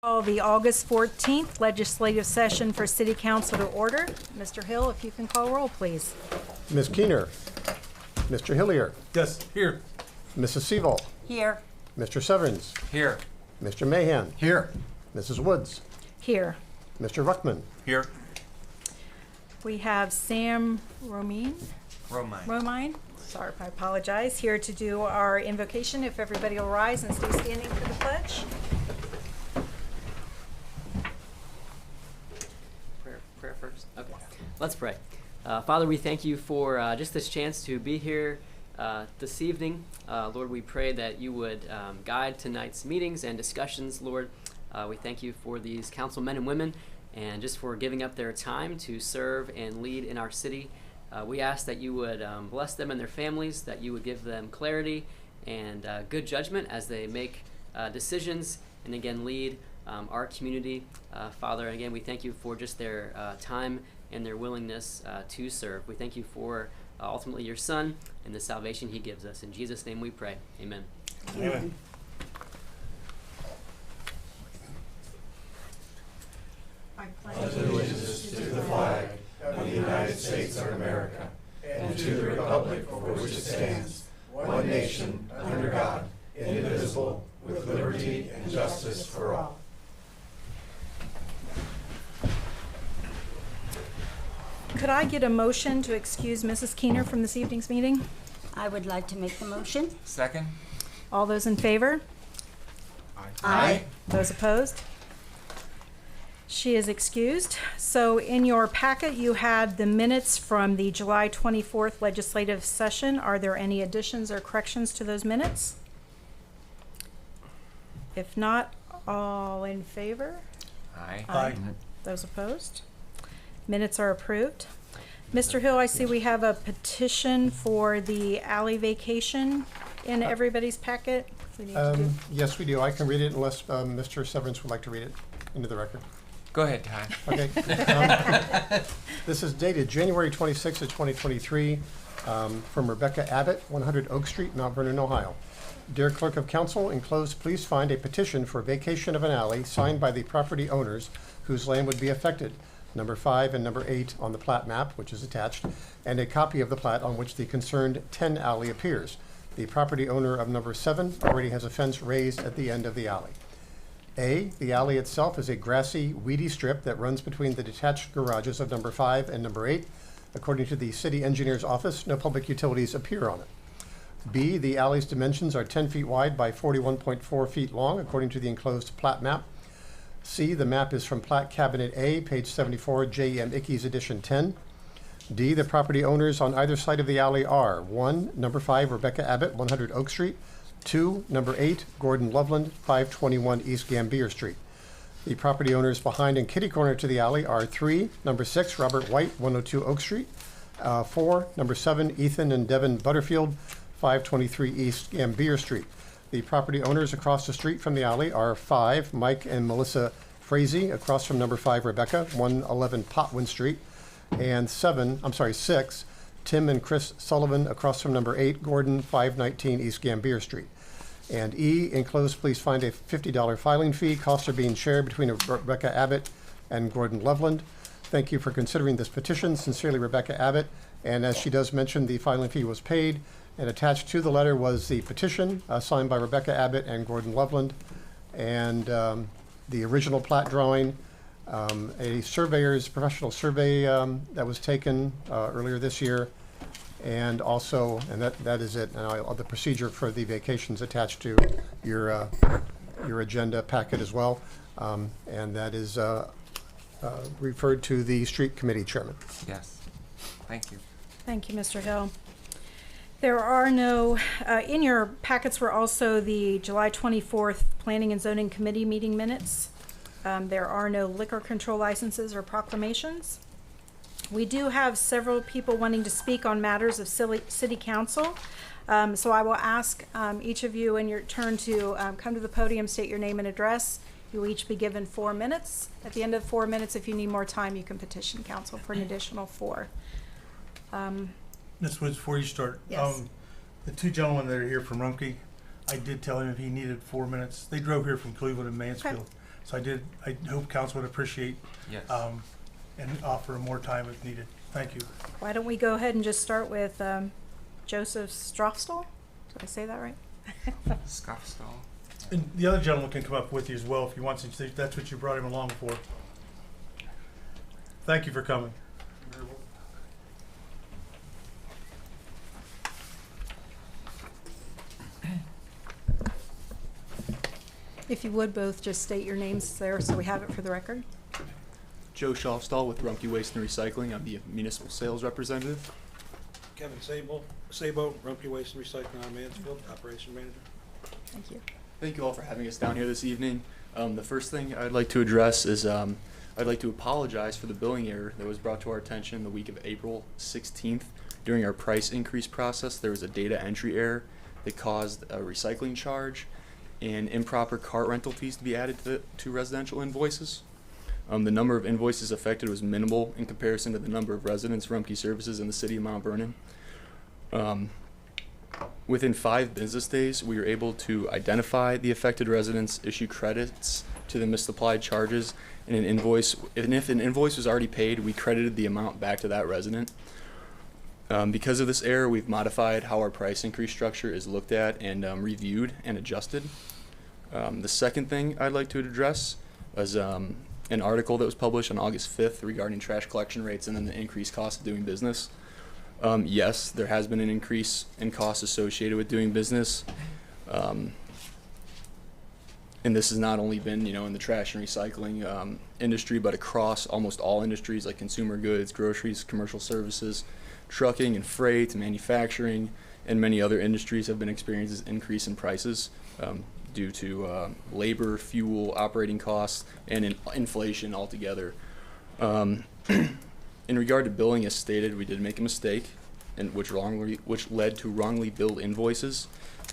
Call the August 14th legislative session for City Council to order. Mr. Hill, if you can call roll, please. Ms. Keener. Mr. Hillier. Yes, here. Mrs. Seaval. Here. Mr. Severns. Here. Mr. Mahan. Here. Mrs. Woods. Here. Mr. Ruckman. Here. We have Sam Romine. Sorry, I apologize. Here to do our invocation. If everybody will rise and stay standing for the pledge. Prayer first? Okay. Let's pray. Father, we thank you for just this chance to be here this evening. Lord, we pray that you would guide tonight's meetings and discussions, Lord. We thank you for these councilmen and women and just for giving up their time to serve and lead in our city. We ask that you would bless them and their families, that you would give them clarity and good judgment as they make decisions and again lead our community. Father, and again, we thank you for just their time and their willingness to serve. We thank you for ultimately your Son and the salvation he gives us. In Jesus' name we pray. Amen. Amen. I pledge allegiance to the flag of the United States of America and to the republic for which it stands, one nation, under God, indivisible, with liberty and justice for all. Could I get a motion to excuse Mrs. Keener from this evening's meeting? I would like to make the motion. Second. All those in favor? Aye. Those opposed? She is excused. So in your packet, you had the minutes from the July 24th legislative session. Are there any additions or corrections to those minutes? If not, all in favor? Aye. Aye. Those opposed? Minutes are approved. Mr. Hill, I see we have a petition for the alley vacation in everybody's packet. We need to do- Yes, we do. I can read it unless Mr. Severns would like to read it into the record. Go ahead, Ty. Okay. This is dated January 26th of 2023 from Rebecca Abbott, 100 Oak Street, Mount Vernon, Ohio. Dear Clerk of Council, enclosed, please find a petition for vacation of an alley signed by the property owners whose land would be affected, number 5 and number 8 on the plat map, which is attached, and a copy of the plat on which the concerned 10 alley appears. The property owner of number 7 already has a fence raised at the end of the alley. A, the alley itself is a grassy, weedy strip that runs between the detached garages of number 5 and number 8. According to the city engineer's office, no public utilities appear on it. B, the alley's dimensions are 10 feet wide by 41.4 feet long, according to the enclosed plat map. C, the map is from Plat Cabinet A, page 74, J.M. Ickes edition 10. D, the property owners on either side of the alley are 1, number 5, Rebecca Abbott, 100 Oak Street. 2, number 8, Gordon Loveland, 521 East Gambier Street. The property owners behind and kitty corner to the alley are 3, number 6, Robert White, 102 Oak Street. 4, number 7, Ethan and Devin Butterfield, 523 East Gambier Street. The property owners across the street from the alley are 5, Mike and Melissa Frazee, across from number 5, Rebecca, 111 Potwin Street. And 6, Tim and Chris Sullivan, across from number 8, Gordon, 519 East Gambier Street. And E, enclosed, please find a $50 filing fee. Costs are being shared between Rebecca Abbott and Gordon Loveland. Thank you for considering this petition. Sincerely, Rebecca Abbott. And as she does mention, the filing fee was paid. And attached to the letter was the petition signed by Rebecca Abbott and Gordon Loveland. And the original plat drawing, a surveyor's professional survey that was taken earlier this year. And also, and that is it. And the procedure for the vacations attached to your agenda packet as well. And that is referred to the street committee chairman. Yes. Thank you. Thank you, Mr. Hill. There are no, in your packets were also the July 24th Planning and Zoning Committee meeting minutes. There are no liquor control licenses or proclamations. We do have several people wanting to speak on matters of city council. So I will ask each of you in your turn to come to the podium, state your name and address. You will each be given 4 minutes. At the end of 4 minutes, if you need more time, you can petition council for an additional 4. Ms. Woods, before you start, Yes. the 2 gentlemen that are here from Rumpke, I did tell him if he needed 4 minutes. They drove here from Cleveland and Mansfield. Okay. So I hope council would appreciate Yes. and offer more time if needed. Thank you. Why don't we go ahead and just start with Joseph Strofstall? Did I say that right? Scoffstall. And the other gentleman can come up with you as well if he wants to. That's what you brought him along for. Thank you for coming. If you would both just state your names there so we have it for the record. Joe Schaufstall with Rumpke Waste and Recycling. I'm the municipal sales representative. Kevin Sabo, Rumpke Waste and Recycling out of Mansfield, Operation Manager. Thank you. Thank you all for having us down here this evening. The first thing I'd like to address is I'd like to apologize for the billing error that was brought to our attention the week of April 16th. During our price increase process, there was a data entry error that caused a recycling charge and improper cart rental fees to be added to residential invoices. The number of invoices affected was minimal in comparison to the number of residents Rumpke services in the city of Mount Vernon. Within 5 business days, we were able to identify the affected residents, issue credits to the misapplied charges, and if an invoice was already paid, we credited the amount back to that resident. Because of this error, we've modified how our price increase structure is looked at and reviewed and adjusted. The second thing I'd like to address is an article that was published on August 5th regarding trash collection rates and then the increased cost of doing business. Yes, there has been an increase in costs associated with doing business. And this has not only been, in the trash and recycling industry, but across almost all industries like consumer goods, groceries, commercial services, trucking and freight, manufacturing, and many other industries have been experiencing an increase in prices due to labor, fuel, operating costs, and inflation altogether. In regard to billing, as stated, we did make a mistake, which led to wrongly billed invoices.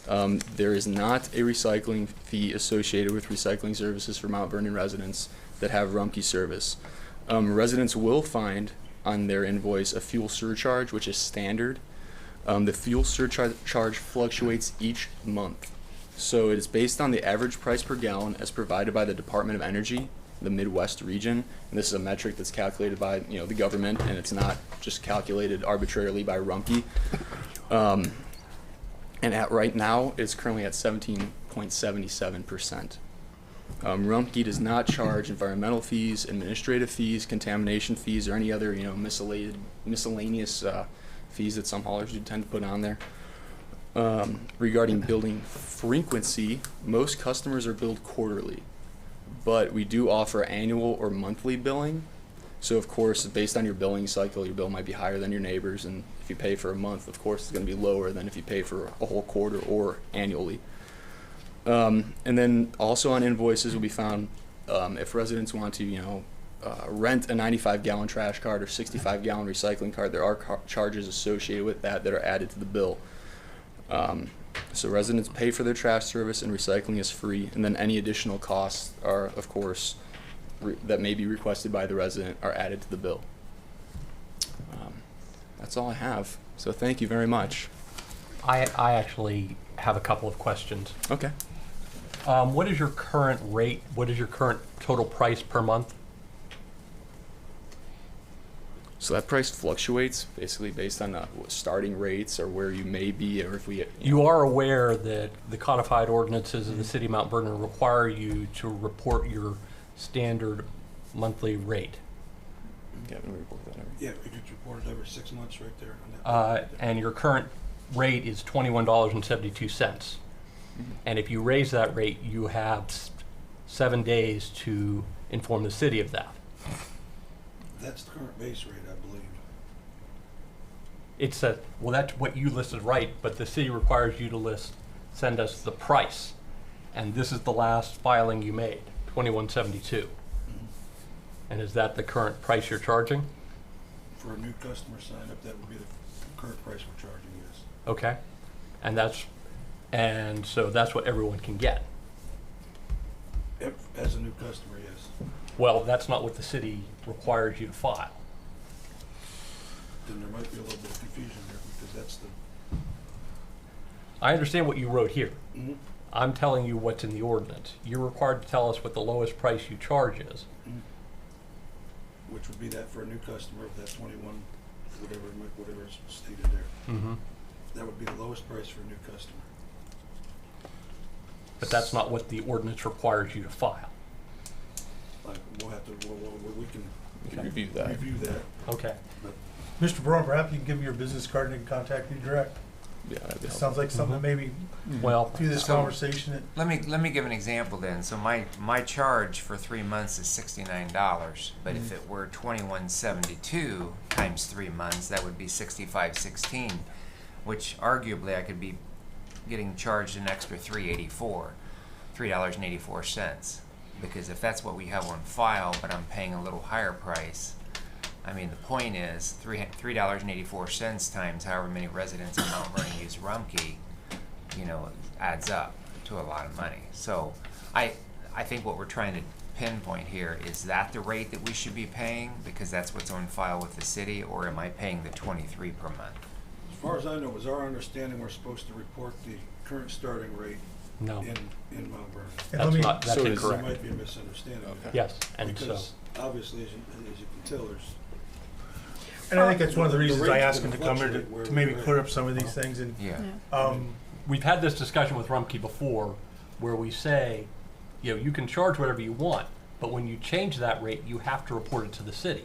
There is not a recycling fee associated with recycling services for Mount Vernon residents that have Rumpke service. Residents will find on their invoice a fuel surcharge, which is standard. The fuel surcharge fluctuates each month. So it is based on the average price per gallon as provided by the Department of Energy, the Midwest region, and this is a metric that's calculated by the government, and it's not just calculated arbitrarily by Rumpke. And right now, it's currently at 17.77%. Rumpke does not charge environmental fees, administrative fees, contamination fees, or any other miscellaneous fees that some haulers do tend to put on there. Regarding billing frequency, most customers are billed quarterly, but we do offer annual or monthly billing. So of course, based on your billing cycle, your bill might be higher than your neighbors, and if you pay for a month, of course, it's going to be lower than if you pay for a whole quarter or annually. And then also on invoices will be found if residents want to, rent a 95-gallon trash cart or 65-gallon recycling cart, there are charges associated with that are added to the bill. So residents pay for their trash service and recycling is free, and then any additional costs are, of course, that may be requested by the resident are added to the bill. That's all I have. So thank you very much. I actually have a couple of questions. Okay. What is your current rate? What is your current total price per month? So that price fluctuates basically based on starting rates or where you may be, or if we. You are aware that the codified ordinances of the city of Mount Vernon require you to report your standard monthly rate. Kevin, we report that every. Yeah, it gets reported every 6 months right there on that. And your current rate is $21.72. And if you raise that rate, you have 7 days to inform the city of that. That's the current base rate, I believe. It's well, that's what you listed right, but the city requires you to send us the price. And this is the last filing you made, $21.72. And is that the current price you're charging? For a new customer sign up, that would be the current price we're charging, yes. Okay. And so that's what everyone can get. As a new customer, yes. Well, that's not what the city requires you to file. Then there might be a little bit of confusion there because that's the. I understand what you wrote here. Mhm. I'm telling you what's in the ordinance. You're required to tell us what the lowest price you charge is. Which would be that for a new customer, if that's 21, whatever is stated there. Mm-hmm. That would be the lowest price for a new customer. But that's not what the ordinance requires you to file. Like, we'll have to, we can We can review that. review that. Okay. Mr. Braun, perhaps you can give me your business card and they can contact you direct. Yeah, that'd be It helpful. sounds like something maybe Well, through this So- conversation that Let me give an example then. So my charge for 3 months is $69, but if it were $21.72 times 3 months, that would be $65.16, which arguably I could be getting charged an extra $3.84, because if that's what we have on file, but I'm paying a little higher price. I mean, the point is $3.84 times however many residents in Mount Vernon use Rumpke, you know, adds up to a lot of money. So I think what we're trying to pinpoint here, is that the rate that we should be paying because that's what's on file with the city, or am I paying the 23 per month? As far as I know, it was our understanding we're supposed to report the current starting rate no, in Mount Vernon. And let that's me- not, that's So is- There incorrect. might be a misunderstanding. Okay. Yes, and so, Because obviously, as you can tell, there's, And I think that's one of the The reasons I rate's asked him gonna to come here fluctuate where to maybe we're clear at. up some of these things and, Yeah. we've had this discussion with Rumpke before, where we say, you know, you can charge whatever you want, but when you change that rate, you have to report it to the city.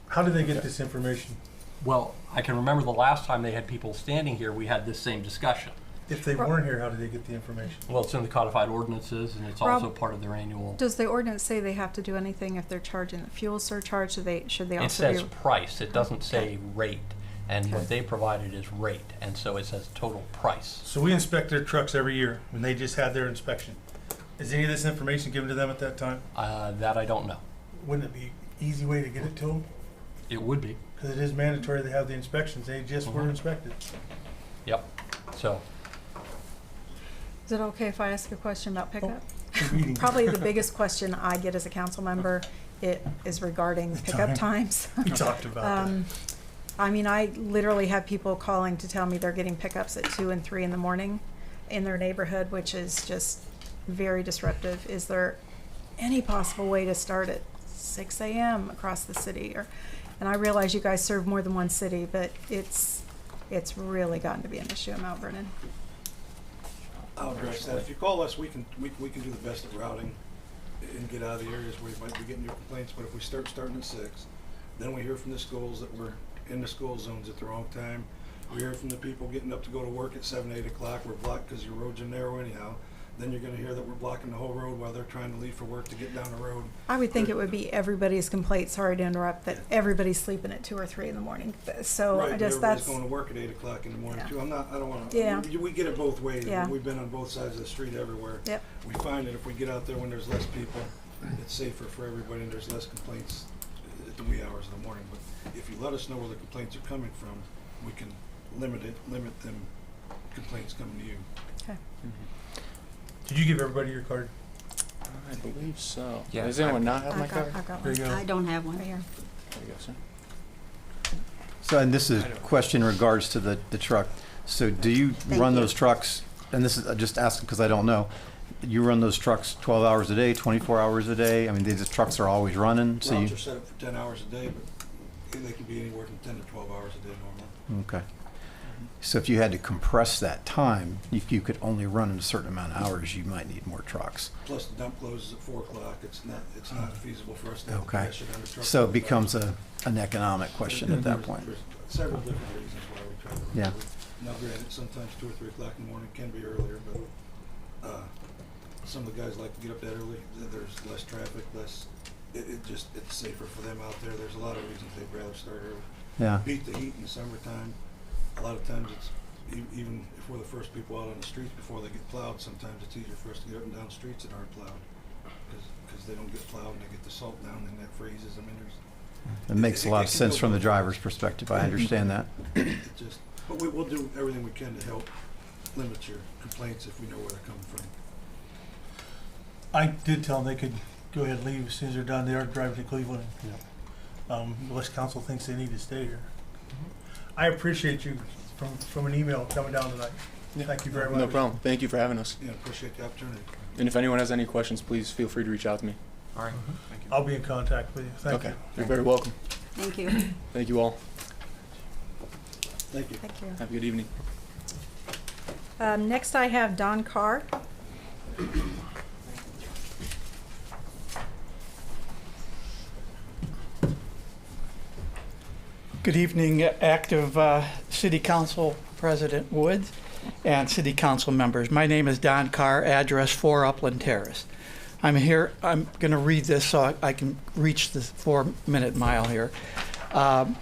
how do they get this information? Well, I can remember the last time they had people standing here, we had this same discussion. If they weren't here, how do they get the information? Well, it's in the codified ordinances, and it's Rob- also part of their annual. Does the ordinance say they have to do anything if they're charging the fuel surcharge? Should they It also says be? price, it doesn't say rate, and Okay. what they provided is rate, and so it says total price. So we inspect their trucks every year when they just had their inspection. Is any of this information given to them at that time? That I don't know. Wouldn't it be easy way to get it to them? It would be, Because it is mandatory they have the inspections. They just were Mhm. inspected. yep. So, Is it okay if I ask a question about pickup? Good reading. Probably the biggest question I get as a council member, it is regarding pickup time. times. We talked about that. I mean, I literally have people calling to tell me they're getting pickups at 2 and 3 in the morning in their neighborhood, which is just very disruptive. Is there any possible way to start at 6 a.m. across the city? And I realize you guys serve more than one city, but it's really gotten to be an issue in Mount Vernon. I'll address that. If you call us, we can do the best at routing and get out of the areas where you might be getting your complaints. But if we starting at 6, then we hear from the schools that we're in the school zones at the wrong time. We hear from the people getting up to go to work at 7, 8 o'clock. We're blocked because your roads are narrow anyhow. Then you're gonna hear that we're blocking the whole road while they're trying to leave for work to get down the road. I would think it would be everybody's complaint, sorry to interrupt, that everybody's sleeping at 2 or 3 in the morning. So Right, I but guess everybody's that's, going to work at 8 o'clock in the morning Yeah. too. I don't wanna, Yeah. we get it both ways. Yeah. We've been on both sides of the street everywhere. Yep. We find that if we get out there when there's less people, it's safer for everybody and there's less complaints at the wee hours of the morning. But if you let us know where the complaints are coming from, we can limit them complaints coming to you. okay. Did you give everybody your card? I believe so. Yeah, Does anyone not have my I've got, card? I've got There one you go. I don't have right one. here. There you go, sir. So, and this is a question in regards to the truck. So do you Thank run you. those trucks, and this is, just asking because I don't know, you run those trucks 12 hours a day, 24 hours a day? I mean, these trucks are always running, so you, Routes are set up for 10 hours a day, but they can be anywhere from 10 to 12 hours a day normally. okay. So if you had to compress that time, if you could only run in a certain amount of hours, you might need more trucks. Plus the dump closes at 4 o'clock. It's not feasible for us to have to Okay. cash it on the truck. So it becomes an economic question at that There's- point. There's several different reasons why we try to. Yeah. Now granted, sometimes 2 or 3 o'clock in the morning can be earlier, but, some of the guys like to get up that early. There's less traffic, it's safer for them out there. There's a lot of reasons they'd rather start early. Yeah, Beat the heat in the summertime. A lot of times it's, even if we're the first people out on the streets before they get plowed, sometimes it's easier for us to get up and down streets that aren't plowed. Because they don't get plowed and they get the salt down and that freezes. I mean, it makes a lot of sense from the driver's perspective. I understand that. but we'll do everything we can to help limit your complaints if we know where they're coming from. I did tell them they could go ahead and leave as soon as they're done. They are driving to Cleveland. Unless council thinks they need to stay here. I appreciate you from an email coming down tonight. Thank you very much. No problem. Thank you for having us. Yeah, appreciate the opportunity. And if anyone has any questions, please feel free to reach out to me. All right. Thank you. I'll be in contact with you. Thank Okay. you. You're very welcome. Thank you. Thank you all. Thank you. Thank you. Have a good evening. Next, I have Don Carr. Good evening, active City Council President Woods and City Council members. My name is Don Carr, address 4 Upland Terrace. I'm here, I'm going to read this so I can reach the 4-minute mile here. I'm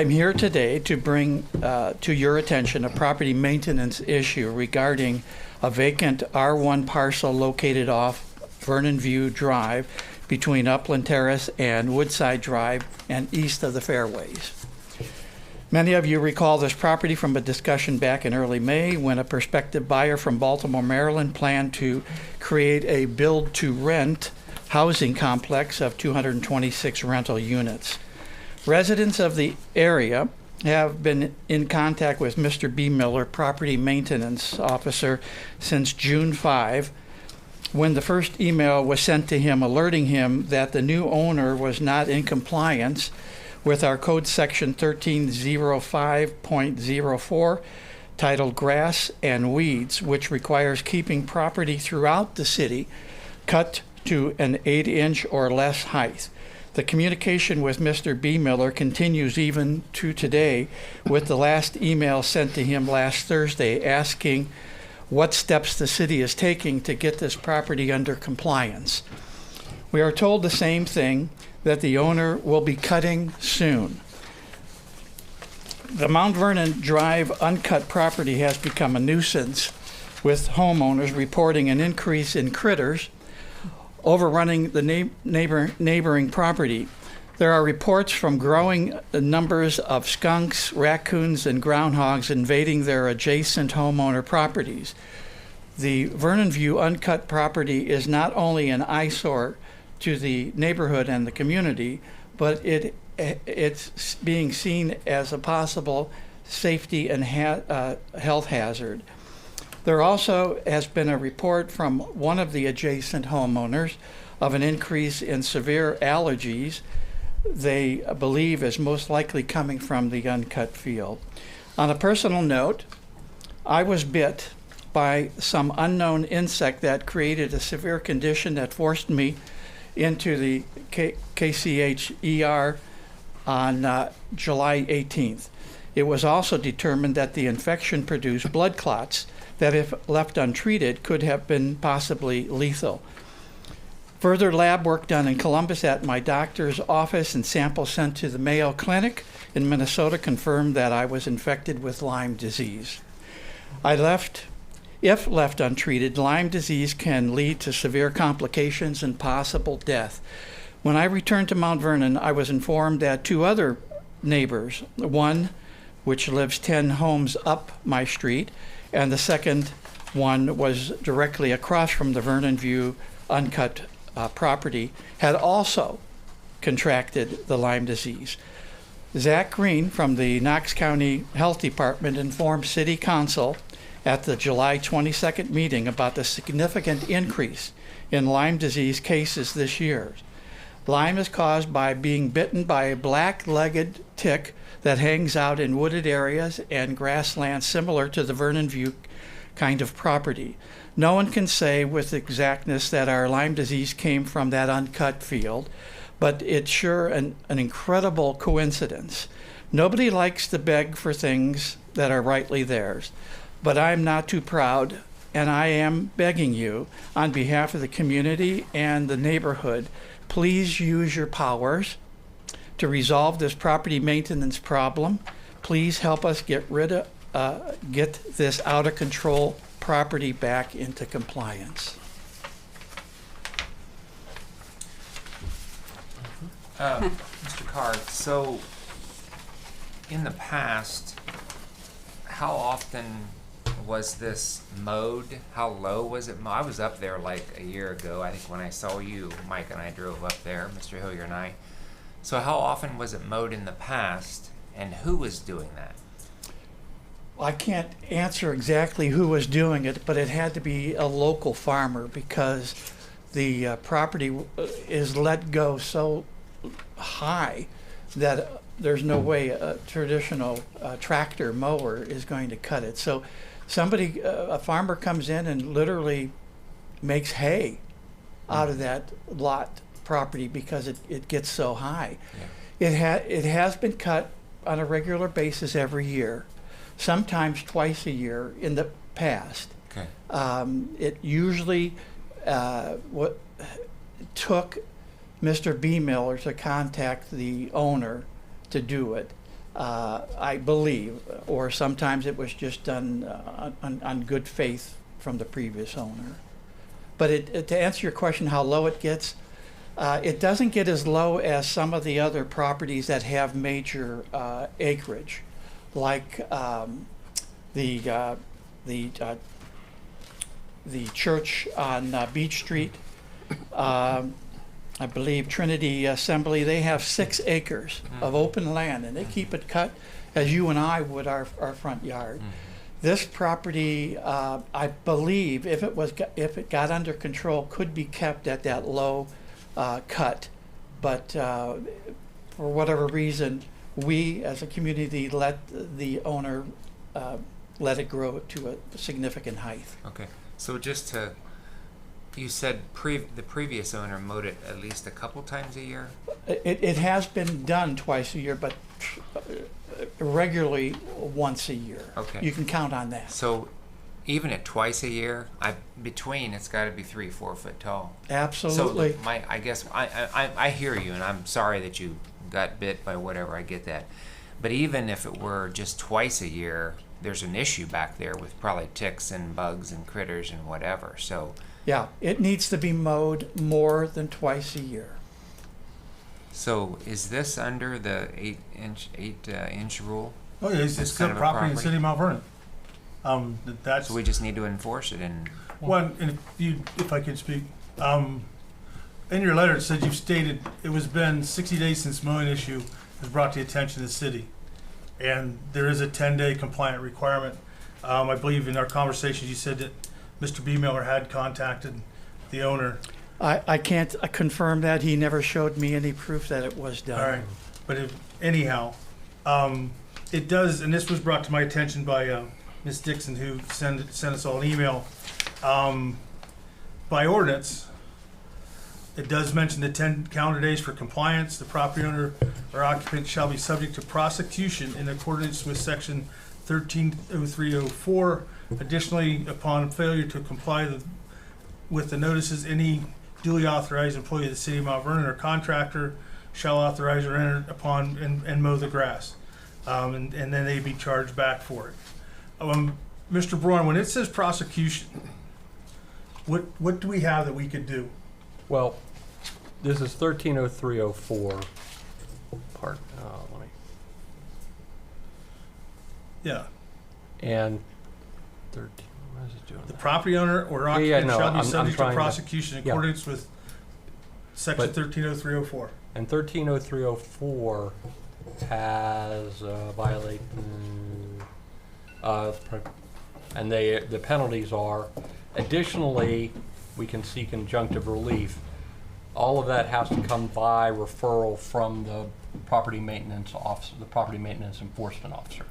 here today to bring to your attention a property maintenance issue regarding a vacant R1 parcel located off Vernon View Drive between Upland Terrace and Woodside Drive and east of the fairways. Many of you recall this property from a discussion back in early May when a prospective buyer from Baltimore, Maryland planned to create a build-to-rent housing complex of 226 rental units. Residents of the area have been in contact with Mr. B. Miller, property maintenance officer, since June 5, when the first email was sent to him alerting him that the new owner was not in compliance with our code section 1305.04 titled Grass and Weeds, which requires keeping property throughout the city cut to an 8-inch or less height. The communication with Mr. B. Miller continues even to today, with the last email sent to him last Thursday asking what steps the city is taking to get this property under compliance. We are told the same thing, that the owner will be cutting soon. The Mount Vernon Drive uncut property has become a nuisance, with homeowners reporting an increase in critters overrunning the neighboring property. There are reports from growing numbers of skunks, raccoons, and groundhogs invading their adjacent homeowner properties. The Vernon View uncut property is not only an eyesore to the neighborhood and the community, but it's being seen as a possible safety and health hazard. There also has been a report from one of the adjacent homeowners of an increase in severe allergies they believe is most likely coming from the uncut field. On a personal note, I was bit by some unknown insect that created a severe condition that forced me into the KCH-ER on July 18th. It was also determined that the infection produced blood clots that, if left untreated, could have been possibly lethal. Further lab work done in Columbus at my doctor's office and samples sent to the Mayo Clinic in Minnesota confirmed that I was infected with Lyme disease. If left untreated, Lyme disease can lead to severe complications and possible death. When I returned to Mount Vernon, I was informed that 2 other neighbors, one which lives 10 homes up my street, and the second one was directly across from the Vernon View uncut property, had also contracted the Lyme disease. Zach Green from the Knox County Health Department informed City Council at the July 22nd meeting about the significant increase in Lyme disease cases this year. Lyme is caused by being bitten by a black-legged tick that hangs out in wooded areas and grasslands similar to the Vernon View kind of property. No one can say with exactness that our Lyme disease came from that uncut field, but it's sure an incredible coincidence. Nobody likes to beg for things that are rightly theirs, but I'm not too proud, and I am begging you on behalf of the community and the neighborhood, please use your powers to resolve this property maintenance problem. Please help us get this out of control property back into compliance. Mr. Carr, so in the past, how often was this mowed? How low was it mowed? I was up there like a year ago, I think, when I saw you. Mike and I drove up there, Mr. Hillier and I. So how often was it mowed in the past, and who was doing that? I can't answer exactly who was doing it, but it had to be a local farmer because the property is let go so high that there's no way a traditional tractor mower is going to cut it. So somebody, a farmer comes in and literally makes hay out of that lot property because it gets so high. Yeah. It has been cut on a regular basis every year, sometimes twice a year in the past. Okay. It usually what took Mr. B. Miller to contact the owner to do it, I believe, or sometimes it was just done on good faith from the previous owner. But to answer your question, how low it gets, it doesn't get as low as some of the other properties that have major acreage, like the church on Beach Street. I believe Trinity Assembly, they have 6 acres of open land, and they keep it cut as you and I would our front yard. This property, I believe, if it got under control, could be kept at that low cut. But for whatever reason, we as a community let the owner let it grow to a significant height. Okay. So just to, you said the previous owner mowed it at least a couple times a year? It has been done twice a year, but regularly once a year. Okay. You can count on that. So even at twice a year, it's got to be 3-4 foot tall. Absolutely. So I guess I hear you, and I'm sorry that you got bit by whatever. I get that, but even if it were just twice a year, there's an issue back there with probably ticks and bugs and critters and whatever. So yeah, it needs to be mowed more than twice a year. So is this under the 8-inch rule? Oh, yeah, it's kind still of a property in the property? city of Mount Vernon. That's So we just need to enforce it and. one. And if I could speak, in your letter it said you've stated it was been 60 days since mowing issue was brought to the attention of the city, and there is a 10-day compliant requirement. I believe in our conversations you said that Mr. B. Miller had contacted the owner. I can't confirm that. He never showed me any proof that it was done. All right, but anyhow, it does, and this was brought to my attention by Ms. Dixon, who sent us all an email. By ordinance, it does mention the 10 calendar days for compliance. The property owner or occupant shall be subject to prosecution in accordance with section 130304. Additionally, upon failure to comply with the notices, any duly authorized employee of the city of Mount Vernon or contractor shall authorize or enter upon and mow the grass. And then they'd be charged back for it. Mr. Braun, when it says prosecution, what do we have that we could do? Well, this is 130304 part, let me, Yeah, and 13, what is it doing? the there? property owner or Yeah, occupant no, shall be I'm subject to trying to- prosecution in yeah. accordance with section But- 130304. And 130304 has violate, and the penalties are, additionally, we can seek injunctive relief. All of that has to come by referral from the property maintenance officer, the property maintenance enforcement officer.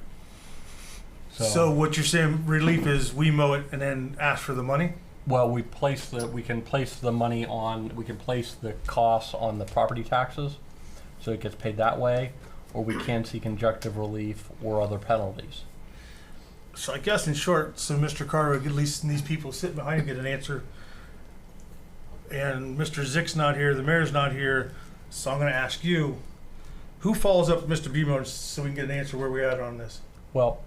So what you're saying, relief is we mow it and then ask for the money? Well, we can place the money on, we can place the costs on the property taxes, so it gets paid that way, or we can seek injunctive relief or other penalties. So I guess in short, so Mr. Carter, at least these people sitting behind him get an answer. And Mr. Zick's not here, the mayor's not here, so I'm gonna ask you, who follows up with Mr. Beamer so we can get an answer where we're at on this? Well,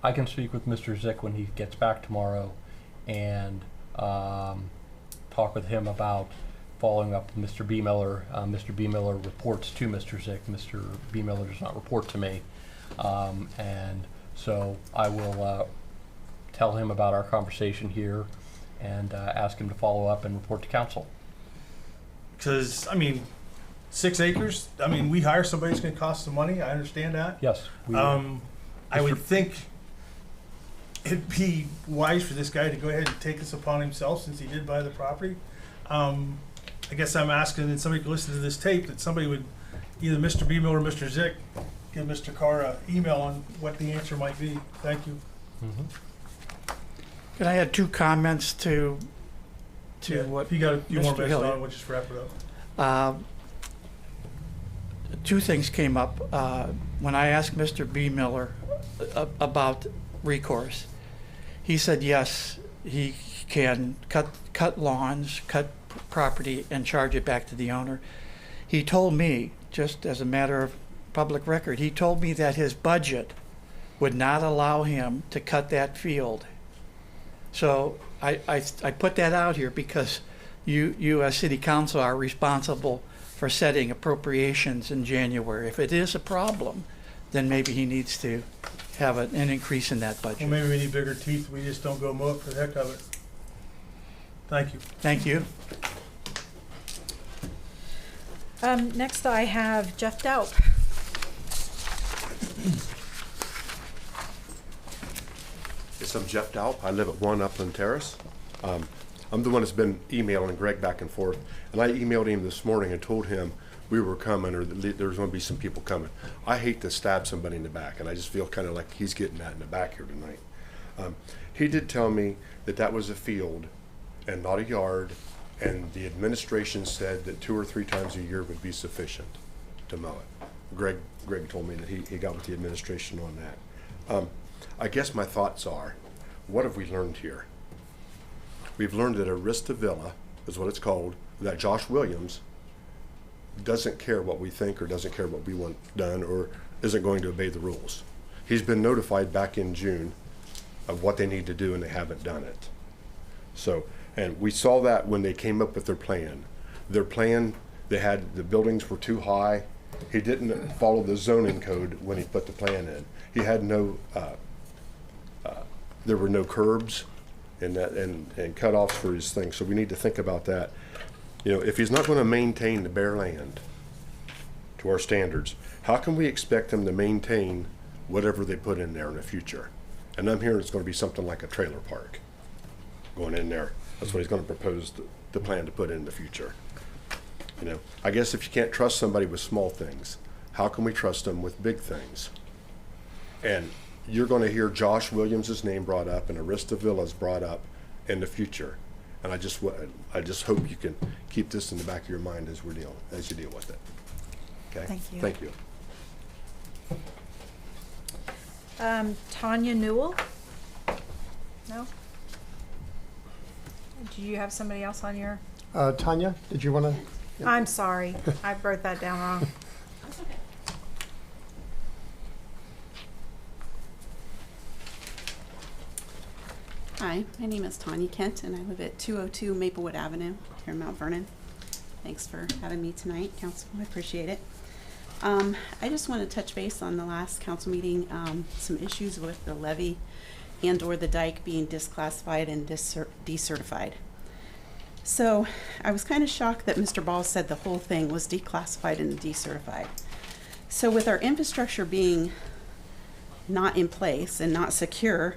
I can speak with Mr. Zick when he gets back tomorrow and talk with him about following up with Mr. B. Miller. Mr. B. Miller reports to Mr. Zick. Mr. B. Miller does not report to me. And so I will tell him about our conversation here and ask him to follow up and report to council. Because, I mean, 6 acres, I mean, we hire somebody, it's gonna cost some money, I understand that. Yes. I would think it'd be wise for this guy to go ahead and take this upon himself since he did buy the property. I guess I'm asking that somebody could listen to this tape, that somebody would, either Mr. Beamill or Mr. Zick, give Mr. Carr an email on what the answer might be. Thank you. Can I add two comments to Yeah, what if you got a few more Mr. minutes Hilliard? on, we'll just wrap it up. Two things came up. When I asked Mr. B. Miller about recourse, he said yes, he can cut lawns, cut property, and charge it back to the owner. He told me, just as a matter of public record, he told me that his budget would not allow him to cut that field. So I put that out here because you as city council are responsible for setting appropriations in January. If it is a problem, then maybe he needs to have an increase in that budget. Well, maybe we need bigger teeth. We just don't go mow it for the heck of it. Thank you. Thank you. Next I have Jeff Daup. Yes, I'm Jeff Daup. I live at 1 Upland Terrace. I'm the one that's been emailing Greg back and forth. And I emailed him this morning and told him we were coming, or that there was going to be some people coming. I hate to stab somebody in the back, and I just feel kind of like he's getting that in the back here tonight. He did tell me that that was a field and not a yard, and the administration said that 2 or 3 times a year would be sufficient to mow it. Greg told me that he got with the administration on that. I guess my thoughts are, what have we learned here? We've learned that Arista Villa is what it's called, that Josh Williams doesn't care what we think or doesn't care what we want done or isn't going to obey the rules. He's been notified back in June of what they need to do and they haven't done it. So, and we saw that when they came up with their plan. Their plan, they had, the buildings were too high. He didn't follow the zoning code when he put the plan in. He had no, there were no curbs and cutoffs for his thing. So we need to think about that. You know, if he's not going to maintain the bare land to our standards, how can we expect him to maintain whatever they put in there in the future? And I'm hearing it's going to be something like a trailer park going in there. That's what he's going to propose the plan to put in the future. You know, I guess if you can't trust somebody with small things, how can we trust them with big things? And you're going to hear Josh Williams' name brought up and Arista Villas brought up in the future. And I just hope you can keep this in the back of your mind as you deal with it. Okay? Thank you. Thank you. Tanya Newell? No? Do you have somebody else on your? Tanya, did you want to? I'm sorry, I wrote that down wrong. Hi, my name is Tanya Kent, and I live at 202 Maplewood Avenue here in Mount Vernon. Thanks for having me tonight, Council. I appreciate it. I just want to touch base on the last council meeting, some issues with the levee and/or the dike being disclassified and decertified. So I was kind of shocked that Mr. Ball said the whole thing was declassified and decertified. So with our infrastructure being not in place and not secure,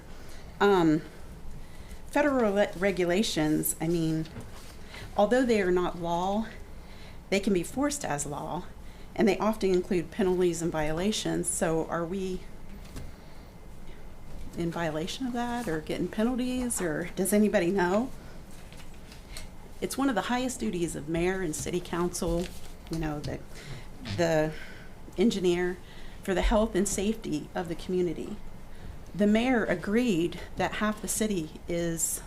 federal regulations, I mean, although they are not law, they can be forced as law, and they often include penalties and violations. So are we in violation of that or getting penalties, or does anybody know? It's one of the highest duties of mayor and city council, you know, the engineer, for the health and safety of the community. The mayor agreed that half the city is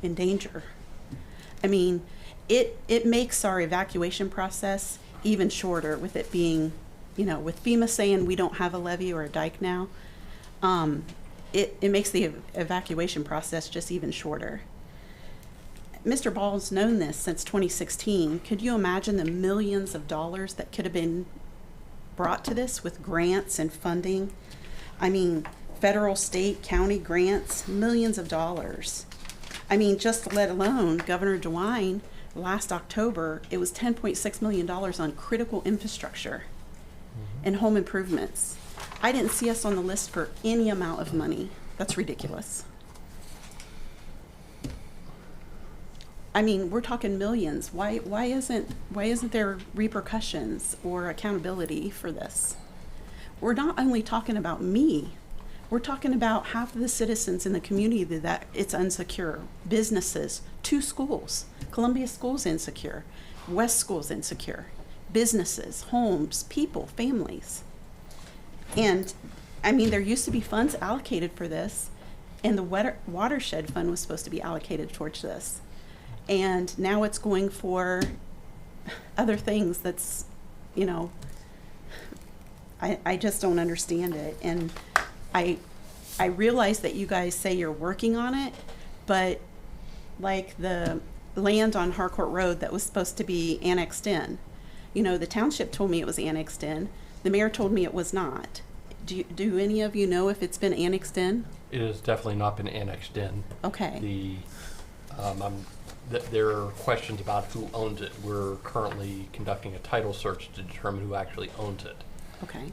in danger. I mean, it makes our evacuation process even shorter with it being, you know, with FEMA saying we don't have a levee or a dike now, it makes the evacuation process just even shorter. Mr. Ball's known this since 2016. Could you imagine the millions of dollars that could have been brought to this with grants and funding? I mean, federal, state, county grants, millions of dollars. I mean, just let alone Governor DeWine, last October, it was $10.6 million on critical infrastructure and home improvements. I didn't see us on the list for any amount of money That's ridiculous. I mean, we're talking millions. Why isn't there repercussions or accountability for this? We're not only talking about me, we're talking about half of the citizens in the community that it's unsecure. Businesses, 2 schools, Columbia School's insecure, West School's insecure, businesses, homes, people, families. And I mean, there used to be funds allocated for this, and the watershed fund was supposed to be allocated towards this. And now it's going for other things that's, you know, I just don't understand it. And I realize that you guys say you're working on it, but like the land on Harcourt Road that was supposed to be annexed in, you know, the township told me it was annexed in. The mayor told me it was not. Do any of you know if it's been annexed in? It has definitely not been annexed in. Okay. There are questions about who owns it. We're currently conducting a title search to determine who actually owns it. Okay.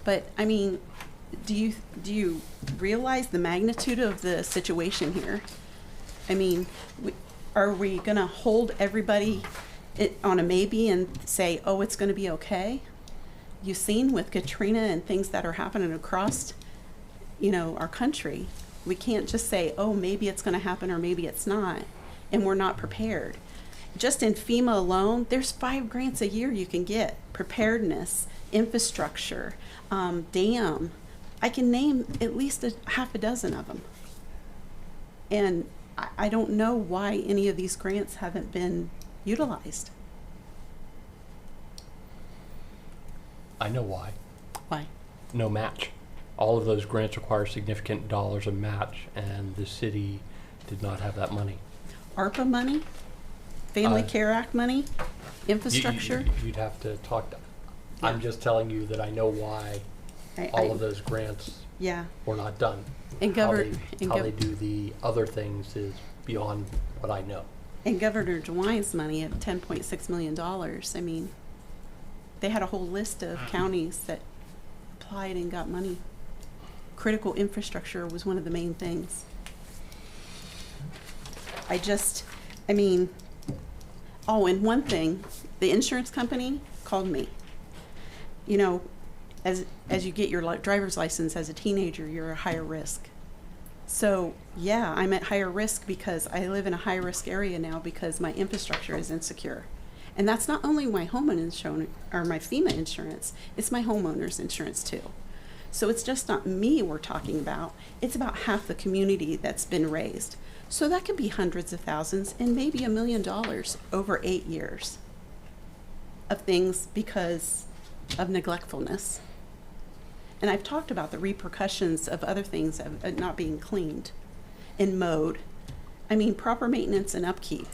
But I mean, do you realize the magnitude of the situation here? I mean, are we going to hold everybody on a maybe and say, oh, it's going to be okay? You've seen with Katrina and things that are happening across, you know, our country. We can't just say, oh, maybe it's going to happen or maybe it's not, and we're not prepared. Just in FEMA alone, there's 5 grants a year you can get. Preparedness, infrastructure, dam. I can name at least half a dozen of them. And I don't know why any of these grants haven't been utilized. I know why. Why? No match. All of those grants require significant dollars of match, and the city did not have that money. ARPA money? Family Care Act money? Infrastructure? You'd have to talk to, yeah. I'm just telling you that I know why all of those grants were not done. And how they do the other things is beyond what I know. And Governor DeWine's money at $10.6 million. I mean, they had a whole list of counties that applied and got money. Critical infrastructure was one of the main things. I mean, oh, and one thing, the insurance company called me. You know, as you get your driver's license as a teenager, you're a higher risk. So yeah, I'm at higher risk because I live in a high risk area now because my infrastructure is insecure. And that's not only my homeowner insurance or my FEMA insurance, it's my homeowner's insurance too. So it's just not me we're talking about, it's about half the community that's been raised. So that could be hundreds of thousands and maybe $1 million over 8 years of things because of neglectfulness. And I've talked about the repercussions of other things of not being cleaned and mowed. I mean, proper maintenance and upkeep.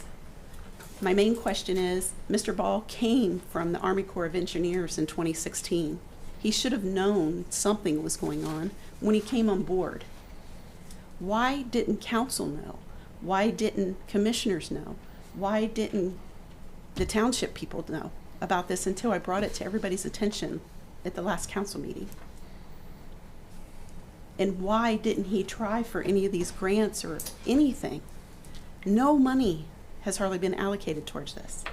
My main question is, Mr. Ball came from the Army Corps of Engineers in 2016. He should have known something was going on when he came on board. Why didn't council know? Why didn't commissioners know? Why didn't the township people know about this until I brought it to everybody's attention at the last council meeting? And why didn't he try for any of these grants or anything? No money has hardly been allocated towards this.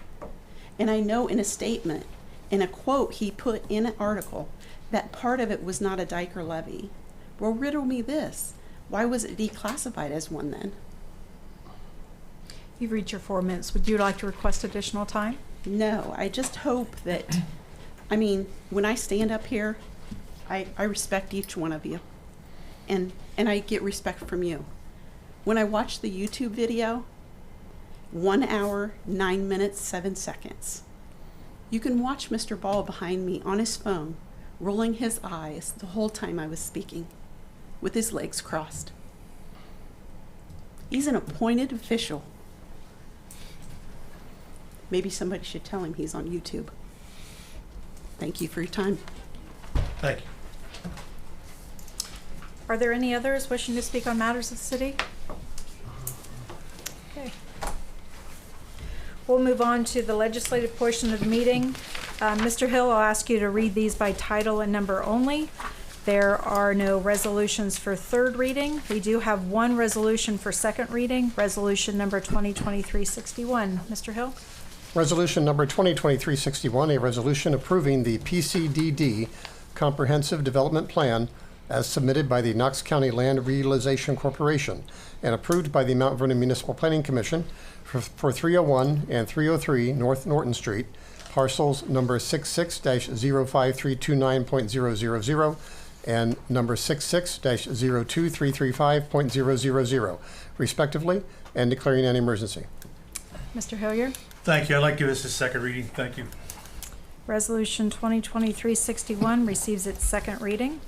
And I know in a statement, in a quote he put in an article, that part of it was not a dike or levee. Well, riddle me this. Why was it declassified as one then? You've reached your 4 minutes. Would you like to request additional time? No, I just hope that, I mean, when I stand up here, I respect each one of you. And I get respect from you. When I watch the YouTube video, 1 hour, 9 minutes, 7 seconds. You can watch Mr. Ball behind me on his phone, rolling his eyes the whole time I was speaking, with his legs crossed. He's an appointed official. Maybe somebody should tell him he's on YouTube. Thank you for your time. Thank you. Are there any others wishing to speak on matters of the city? Okay. We'll move on to the legislative portion of the meeting. Mr. Hill, I'll ask you to read these by title and number only. There are no resolutions for third reading. We do have one resolution for second reading, resolution number 2023-61. Mr. Hill? Resolution number 2023-61, a resolution approving the PCDD Comprehensive Development Plan as submitted by the Knox County Land Realization Corporation and approved by the Mount Vernon Municipal Planning Commission for 301 and 303 North Norton Street, parcels number 66-05329.000 and number 66-02335.000, respectively, and declaring an emergency. Mr. Hilliard? Thank you. I'd like to give this a second reading. Thank you. Resolution 2023-61 receives its second reading.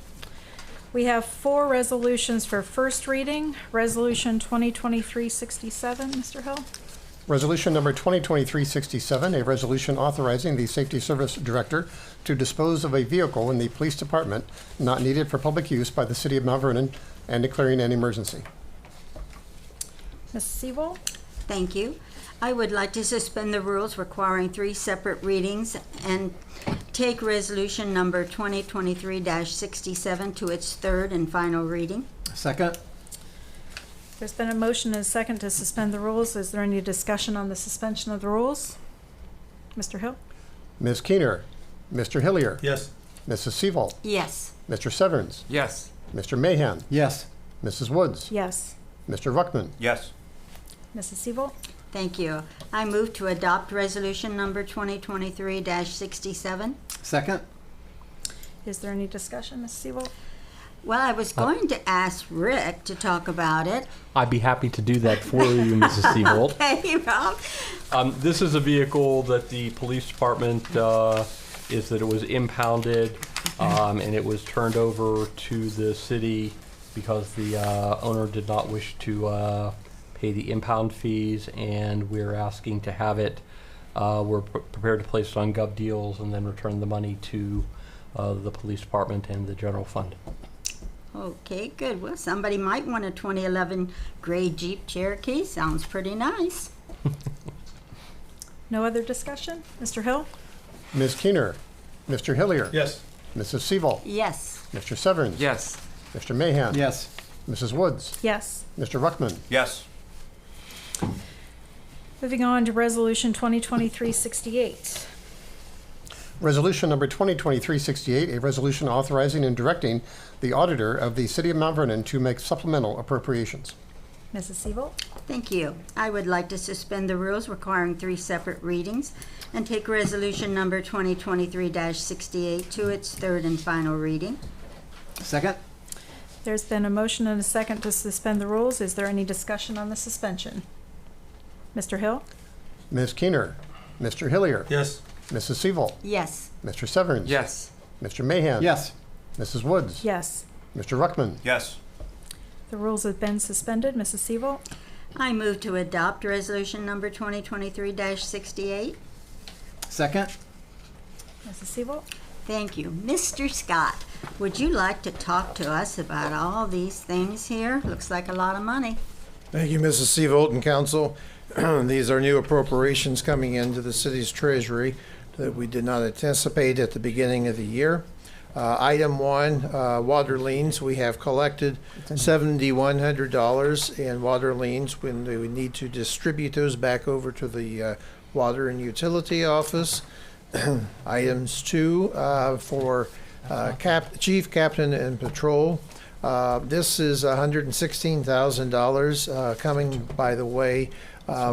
We have four resolutions for first reading. Resolution 2023-67, Mr. Hill? Resolution number 2023-67, a resolution authorizing the Safety Service Director to dispose of a vehicle in the Police Department not needed for public use by the City of Mount Vernon and declaring an emergency. Ms. Sewell? Thank you. I would like to suspend the rules requiring 3 separate readings and take resolution number 2023-67 to its third and final reading. Second? There's been a motion and a second to suspend the rules. Is there any discussion on the suspension of the rules? Mr. Hill? Ms. Keener, Mr. Hillier, Yes. Mrs. Seaval, Yes. Mr. Severns, Yes. Mr. Mahan, Yes. Mrs. Woods, Yes. Mr. Ruckman, Yes. Mrs. Sewell? Thank you. I move to adopt resolution number 2023-67. Second? Is there any discussion, Ms. Sewell? Well, I was going to ask Rick to talk about it. I'd be happy to do that for you, Mrs. Seabold. Hey, Rob. This is a vehicle that the police department is that it was impounded and it was turned over to the city because the owner did not wish to pay the impound fees, and we're asking to have it. We're prepared to place it on Gov Deals and then return the money to the police department and the general fund. Okay, good. Well, somebody might want a 2011 gray Jeep Cherokee. Sounds pretty nice. No other discussion? Mr. Hill? Ms. Keener, Mr. Hillier, Yes. Mrs. Seaval, Yes. Mr. Severns, Yes. Mr. Mahan, Yes. Mrs. Woods, Yes. Mr. Ruckman, Yes. Moving on to resolution 2023-68. Resolution number 2023-68, a resolution authorizing and directing the auditor of the City of Mount Vernon to make supplemental appropriations. Mrs. Sewell? Thank you. I would like to suspend the rules requiring 3 separate readings and take resolution number 2023-68 to its third and final reading. Second? There's been a motion and a second to suspend the rules. Is there any discussion on the suspension? Mr. Hill? Ms. Keener, Mr. Hillier, Yes. Mrs. Seaval, Yes. Mr. Severns, Yes. Mr. Mahan, Yes. Mrs. Woods, Yes. Mr. Ruckman, Yes. The rules have been suspended. Mrs. Sewell? I move to adopt resolution number 2023-68. Second? Mrs. Sewell? Thank you. Mr. Scott, would you like to talk to us about all these things here? Looks like a lot of money. Thank you, Mrs. Seavolt and Council. These are new appropriations coming into the city's treasury that we did not anticipate at the beginning of the year. Item 1, water liens. We have collected $7,100 in water liens when we need to distribute those back over to the Water and Utility Office. Items 2 for Chief, Captain, and Patrol. This is $116,000 coming by the way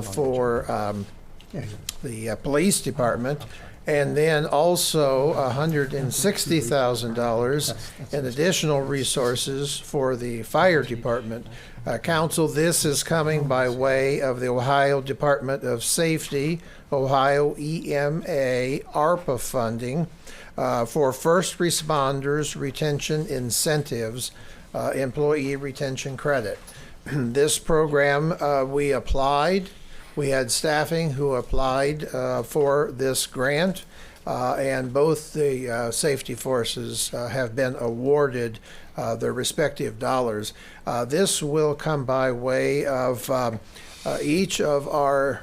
for the police department, and then also $160,000 in additional resources for the fire department. Council, this is coming by way of the Ohio Department of Safety, Ohio EMA, ARPA funding for first responders retention incentives, employee retention credit. This program, we applied. We had staffing who applied for this grant, and both the safety forces have been awarded their respective dollars. This will come by way of Each of our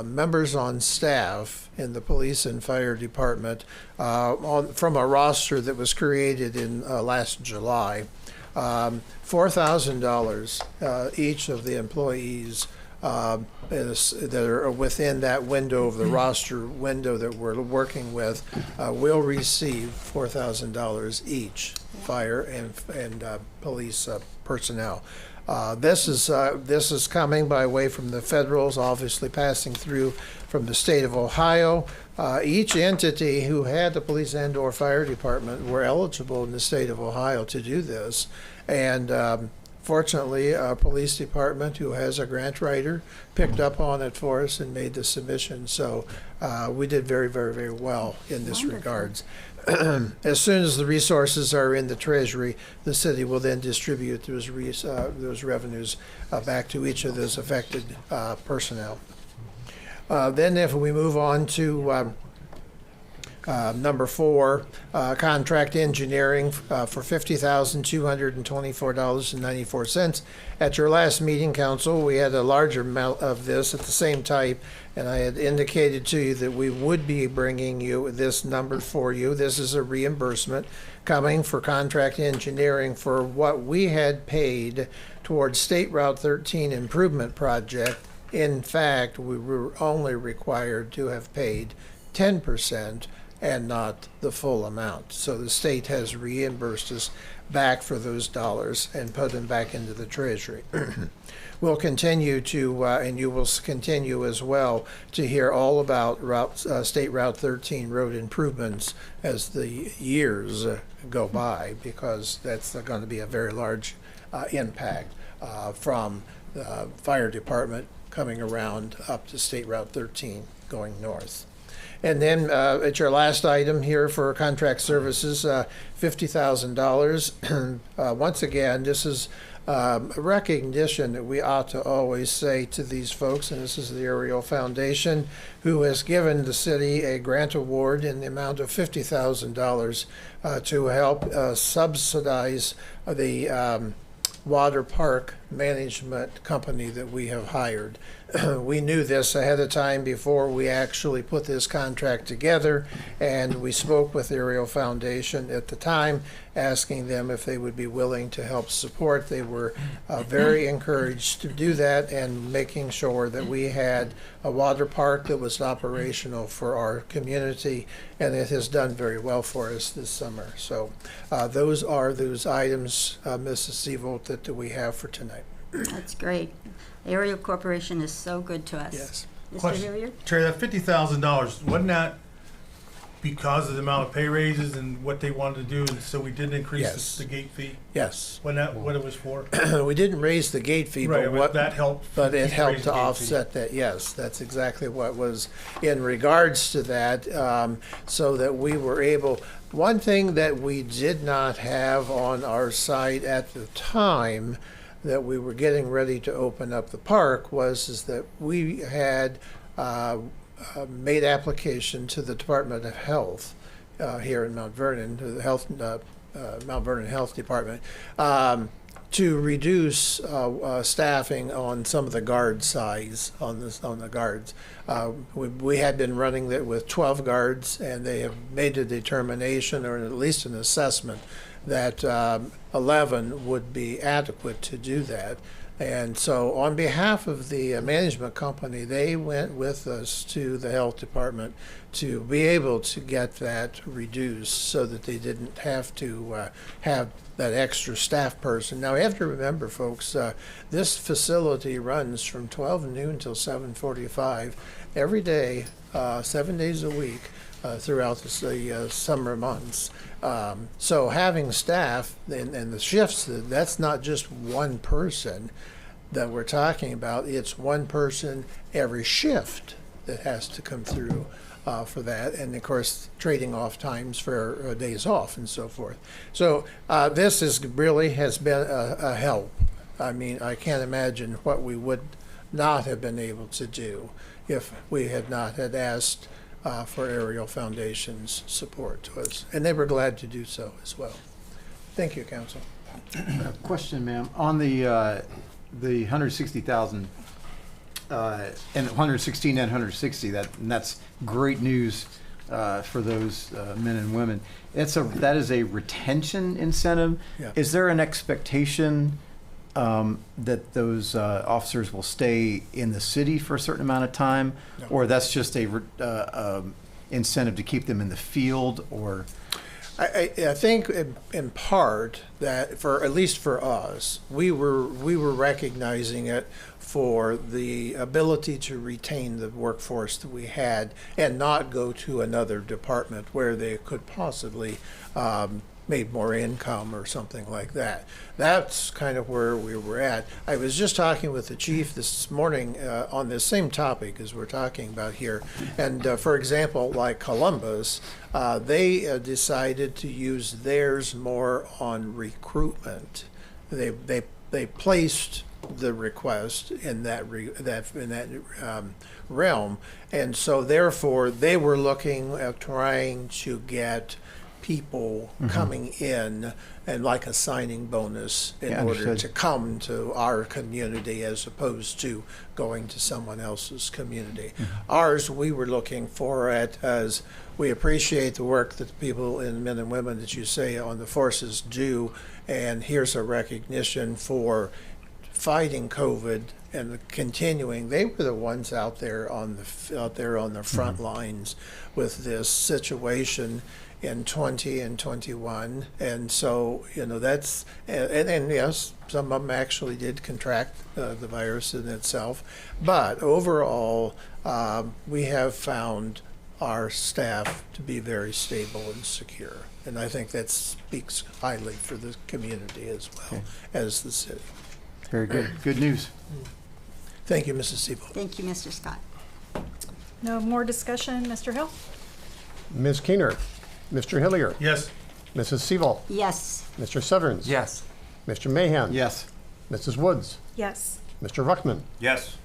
members on staff in the police and fire department, from a roster that was created in last July, $4,000 each of the employees that are within that window of the roster window that we're working with will receive $4,000 each, fire and police personnel. This is coming by way from the federals, obviously passing through from the state of Ohio. Each entity who had a police and/or fire department were eligible in the state of Ohio to do this, and fortunately, a police department who has a grant writer picked up on it for us and made the submission. So we did very, very, very well in this regards. As soon as the resources are in the Treasury, the city will then distribute those revenues back to each of those affected personnel. Then if we move on to number 4, contract engineering for $50,224.94. At your last meeting, Council, we had a larger amount of this at the same type, and I had indicated to you that we would be bringing you this number for you. This is a reimbursement coming for contract engineering for what we had paid towards State Route 13 improvement project. In fact, we were only required to have paid 10% and not the full amount. So the state has reimbursed us back for those dollars and put them back into the Treasury. We'll continue to, and you will continue as well, to hear all about State Route 13 road improvements as the years go by, because that's going to be a very large impact from the fire department coming around up to State Route 13 going north. And then at your last item here for contract services, $50,000. Once again, this is a recognition that we ought to always say to these folks, and this is the Ariel Foundation, who has given the city a grant award in the amount of $50,000 to help subsidize the water park management company that we have hired. We knew this ahead of time before we actually put this contract together, and we spoke with the Ariel Foundation at the time, asking them if they would be willing to help support. They were very encouraged to do that, and making sure that we had a water park that was operational for our community, and it has done very well for us this summer. So those are those items, Mrs. Seavolt, that we have for tonight. That's great. Ariel Corporation is so good to us. Yes. Mr. Question, Hilliard? Terry, that $50,000, wasn't that because of the amount of pay raises and what they wanted to do, and so we didn't increase Yes. the gate fee? Yes. Wasn't that what it was for? We didn't raise the gate fee, Right, but but what that helped. But it raise helped the to gate offset that, yes. That's exactly what was in regards to that, so that we were able, one thing that we did not have on our site at the time that we were getting ready to open up the park is that we had made application to the Department of Health here in Mount Vernon, to the Mount Vernon Health Department, to reduce staffing on some of the guard size on the guards. We had been running it with 12 guards, and they have made a determination, or at least an assessment, that 11 would be adequate to do that. And so on behalf of the management company, they went with us to the health department to be able to get that reduced so that they didn't have to have that extra staff person. Now, you have to remember, folks, this facility runs from 12 noon till 7:45 every day, 7 days a week, throughout the summer months. So having staff and the shifts, that's not just one person that we're talking about. It's one person every shift that has to come through for that. And of course, trading off times for days off and so forth. So this really has been a help. I mean, I can't imagine what we would not have been able to do if we had not had asked for Ariel Foundation's support to us, and they were glad to do so as well. Thank you, Council. Question, ma'am, on the $160,000 and 116 and 160, and that's great news for those men and women. That is a retention incentive. Yeah. Is there an expectation that those officers will stay in the city for a certain amount of time, No. or that's just a incentive to keep them in the field, or? I think in part that at least for us, we were recognizing it for the ability to retain the workforce that we had and not go to another department where they could possibly made more income or something like that. That's kind of where we were at. I was just talking with the chief this morning on this same topic as we're talking about here. And for example, like Columbus, they decided to use theirs more on recruitment. They placed the request in that realm, and so therefore they were looking at trying to get people coming in and like a signing bonus in order understood. to come to our community as opposed to going to someone else's community. Ours, we were looking for it as we appreciate the work that the people and men and women that you say on the forces do, and here's a recognition for fighting COVID and continuing. They were the ones out there on the front lines with this situation in 20 and 21, and so that's and yes, some of them actually did contract the virus in itself, but overall we have found our staff to be very stable and secure, and I think that speaks highly for the community as well as the city. Very good. Good news. Thank you, Mrs. Siebel. Thank you, Mr. Scott. No more discussion, Mr. Hill? Ms. Keener, Mr. Hillier, Yes. Mrs. Siebel, Yes. Mr. Severns, Yes. Mr. Mahan, Yes. Mrs. Woods, Yes. Mr. Ruckman. Yes.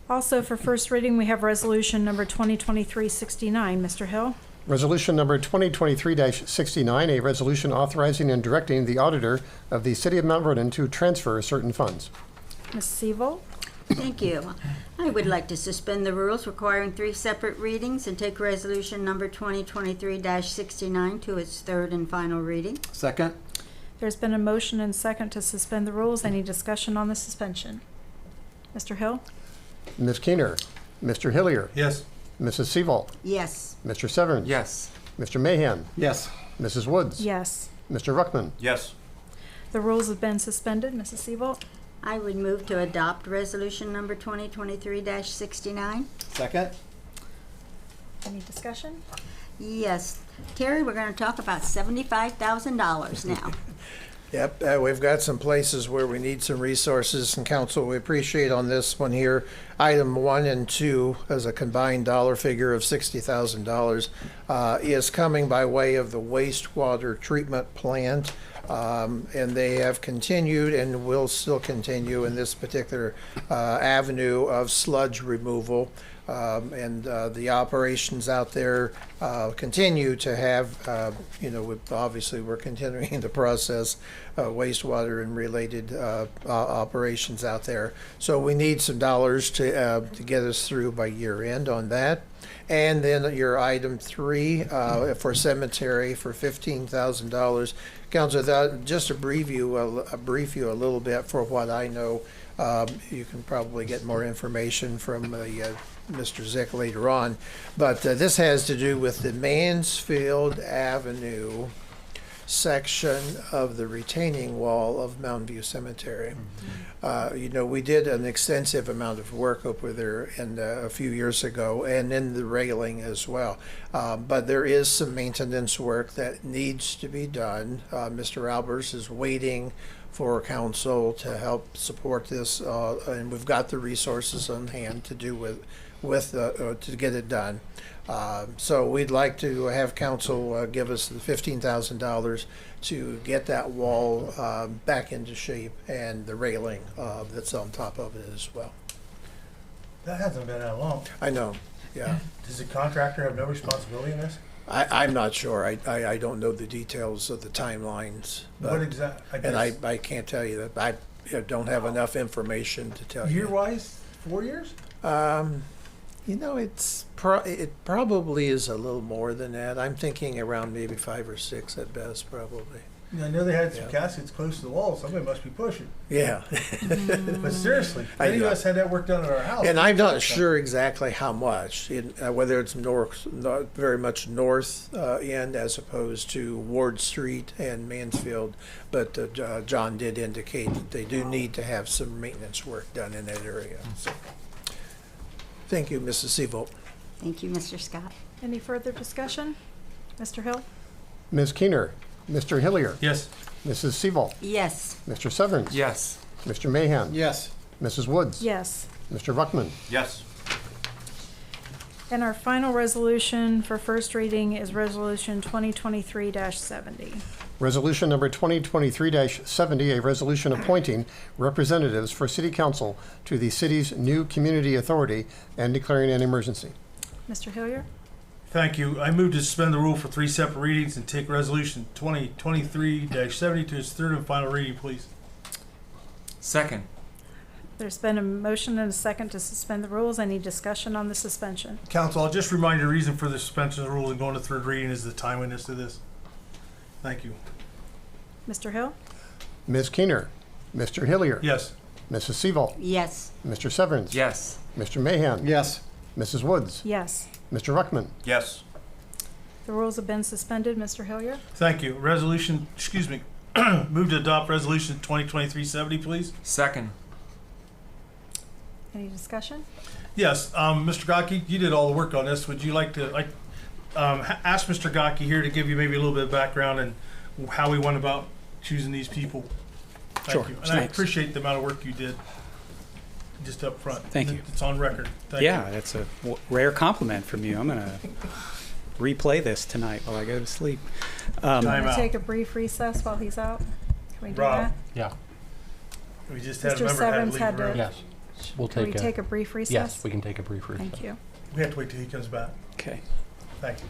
Also, for first reading, we have resolution number 2023-69. Mr. Hill? Resolution number 2023-69, a resolution authorizing and directing the auditor of the City of Mount Vernon to transfer certain funds. Ms. Siebel? Thank you. I would like to suspend the rules requiring 3 separate readings and take resolution number 2023-69 to its third and final reading. Second? There's been a motion and second to suspend the rules. Any discussion on the suspension? Mr. Hill? Ms. Keener, Mr. Hillier, Yes. Mrs. Siebel, Yes. Mr. Severns. Yes. Mr. Mahan, Yes. Mrs. Woods. Yes. Mr. Ruckman. Yes. The rules have been suspended. Mrs. Siebel? I would move to adopt resolution number 2023-69. Second? Any discussion? Yes. Terry, we're going to talk about $75,000 now. Yep, we've got some places where we need some resources, and council, we appreciate on this one here, item 1 and 2 as a combined dollar figure of $60,000 is coming by way of the wastewater treatment plant. And they have continued and will still continue in this particular avenue of sludge removal. And the operations out there continue to have, obviously we're continuing the process, wastewater and related operations out there. So we need some dollars to get us through by year end on that. And then your item 3 for cemetery for $15,000. Council, just to brief you a little bit for what I know. You can probably get more information from Mr. Zick later on, but this has to do with the Mansfield Avenue section of the retaining wall of Mountain View Cemetery. We did an extensive amount of work over there a few years ago, and in the railing as well. But there is some maintenance work that needs to be done. Mr. Albers is waiting for council to help support this, and we've got the resources on hand to do to get it done. So we'd like to have council give us the $15,000 to get that wall back into shape and the railing that's on top of it as well. That hasn't been that long. I know, yeah. Does the contractor have no responsibility in this? I'm not sure. I don't know the details of the timelines. What exactly? And I can't tell you that. don't have enough information to tell you. Year-wise, 4 years? You know, it probably is a little more than that. I'm thinking around maybe 5 or 6 at best, probably. I know they had some Yeah. caskets close to the wall. Somebody must be pushing. Yeah. But seriously, I many of know. us had that work done at our house. And I'm not sure exactly how much, whether it's very much north end as opposed to Ward Street and Mansfield. But John did indicate that they do need to have some maintenance work done in that area. So, thank you, Mrs. Seavolt. Thank you, Mr. Scott. Any further discussion? Mr. Hill? Ms. Keener, Mr. Hillier, Yes. Mrs. Seabolt, Yes. Mr. Severns, Yes. Mr. Mahan, Yes. Mrs. Woods, Yes. Mr. Ruckman. Yes. And our final resolution for first reading is Resolution 2023-70. Resolution number 2023-70, a resolution appointing representatives for City Council to the city's new community authority and declaring an emergency. Mr. Hillier? Thank you. I move to suspend the rule for 3 separate readings and take resolution 2023-70 to its third and final reading, please. Second. There's been a motion and a second to suspend the rules. Any discussion on the suspension? Council, I'll just remind you, the reason for the suspension of the rule and going to third reading is the timeliness of this. Thank you. Mr. Hill? Ms. Keener, Mr. Hillier, Yes. Mrs. Seabolt, Yes. Mr. Severns, Yes. Mr. Mahan, Yes. Mrs. Woods, Yes. Mr. Ruckman. Yes. The rules have been suspended. Mr. Hillier? Thank you. Resolution, excuse me, move to adopt resolution 2023-70, please. Second. Any discussion? Yes, Mr. Gaki, you did all the work on this. Would you like to, ask Mr. Gaki here to give you maybe a little bit of background and how we went about choosing these people? Thank Sure, you. And I thanks. appreciate the amount of work you did, just up front. Thank you. It's on record. Thank Yeah, you. that's a rare compliment from you. I'm going to replay this tonight while I go to sleep. Time Want to out. take a brief recess while he's out? Can we do Rob. that? Yeah. We just had a Mr. member had to Severns leave had the to- room. Yes. We'll Can we take take a brief recess? Yes, we can take a brief recess. Thank you. We have to wait till he comes back. Okay. Thank you.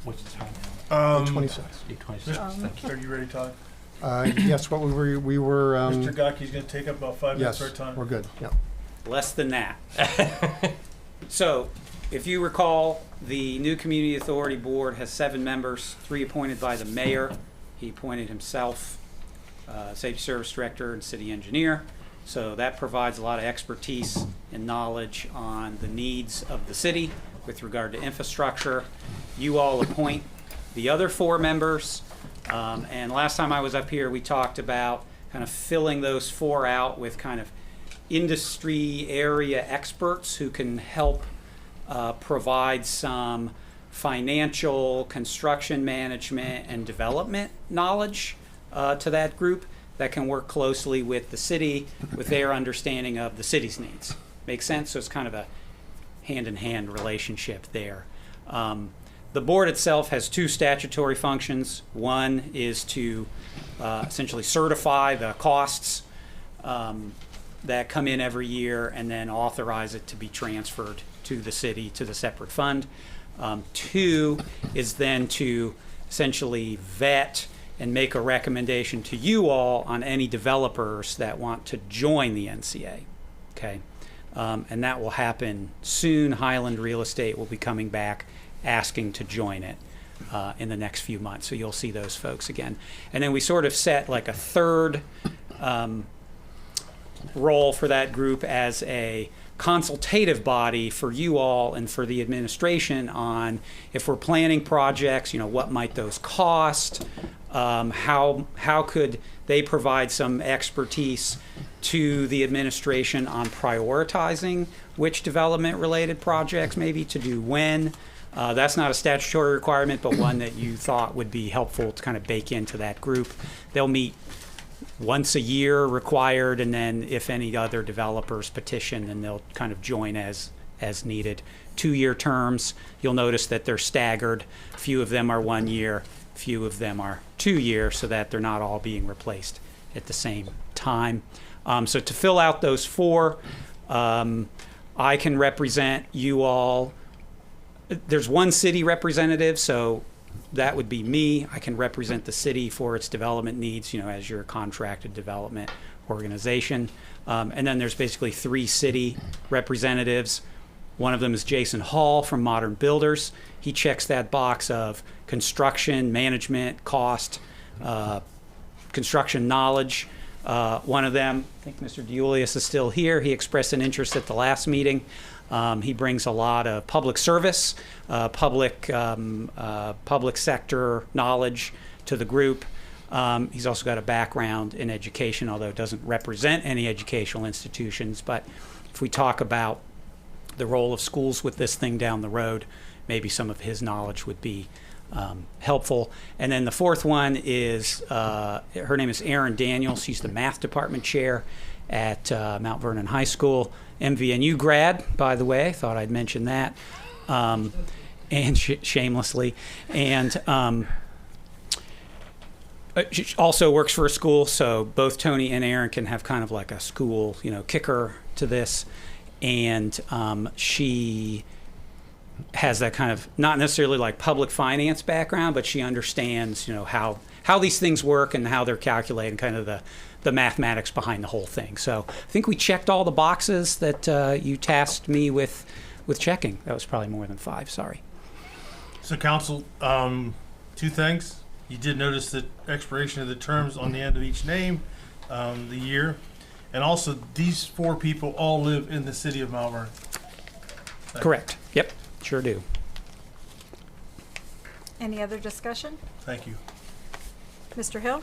What's the time? 26. 8:26. Thank you. Are you ready, Todd? Yes, what we were. Mr. Gocke's going to take up about 5 minutes Yes, of our time. we're good. Yeah. Less than that. So, if you recall, the new Community Authority Board has 7 members, 3 appointed by the mayor. He appointed himself, Safety Service Director and City Engineer. So that provides a lot of expertise and knowledge on the needs of the city with regard to infrastructure. You all appoint the other 4 members. And last time I was up here, we talked about kind of filling those 4 out with kind of industry area experts who can help provide some financial, construction management, and development knowledge to that group that can work closely with the city with their understanding of the city's needs. Make sense? So it's kind of a hand-in-hand relationship there. The board itself has 2 statutory functions. One is to essentially certify the costs that come in every year and then authorize it to be transferred to the city to the separate fund. 2 is then to essentially vet and make a recommendation to you all on any developers that want to join the NCA. Okay, and that will happen soon. Highland Real Estate will be coming back asking to join it in the next few months. So you'll see those folks again. And then we sort of set like a third role for that group as a consultative body for you all and for the administration on if we're planning projects, what might those cost? How could they provide some expertise to the administration on prioritizing which development-related projects maybe to do when? That's not a statutory requirement, but one that you thought would be helpful to kind of bake into that group. They'll meet once a year required, and then if any other developers petition, then they'll kind of join as needed. 2-year terms. You'll notice that they're staggered. A few of them are 1 year, few of them are 2 years, so that they're not all being replaced at the same time. So to fill out those 4, I can represent you all. There's 1 city representative, so that would be me. I can represent the city for its development needs, as your contracted development organization. And then there's basically 3 city representatives. One of them is Jason Hall from Modern Builders. He checks that box of construction, management, cost, construction knowledge. One of them, I think Mr. DeJulius is still here. He expressed an interest at the last meeting. He brings a lot of public service, public sector knowledge to the group. He's also got a background in education, although doesn't represent any educational institutions. But if we talk about the role of schools with this thing down the road, maybe some of his knowledge would be helpful. And then the 4th one is, her name is Erin Daniels. She's the math department chair at Mount Vernon High School. MVNU grad, by the way. Thought I'd mention that, and shamelessly. And she also works for a school, so both Tony and Aaron can have kind of like a school, kicker to this. And she has that kind of not necessarily like public finance background, but she understands, how these things work and how they're calculated, kind of the mathematics behind the whole thing. So I think we checked all the boxes that you tasked me with checking. That was probably more than 5, sorry. So council, 2 things. You did notice the expiration of the terms on the end of each name, the year. And also, these 4 people all live in the city of Mount Vernon. Correct. Yep, sure do. Any other discussion? Thank you. Mr. Hill?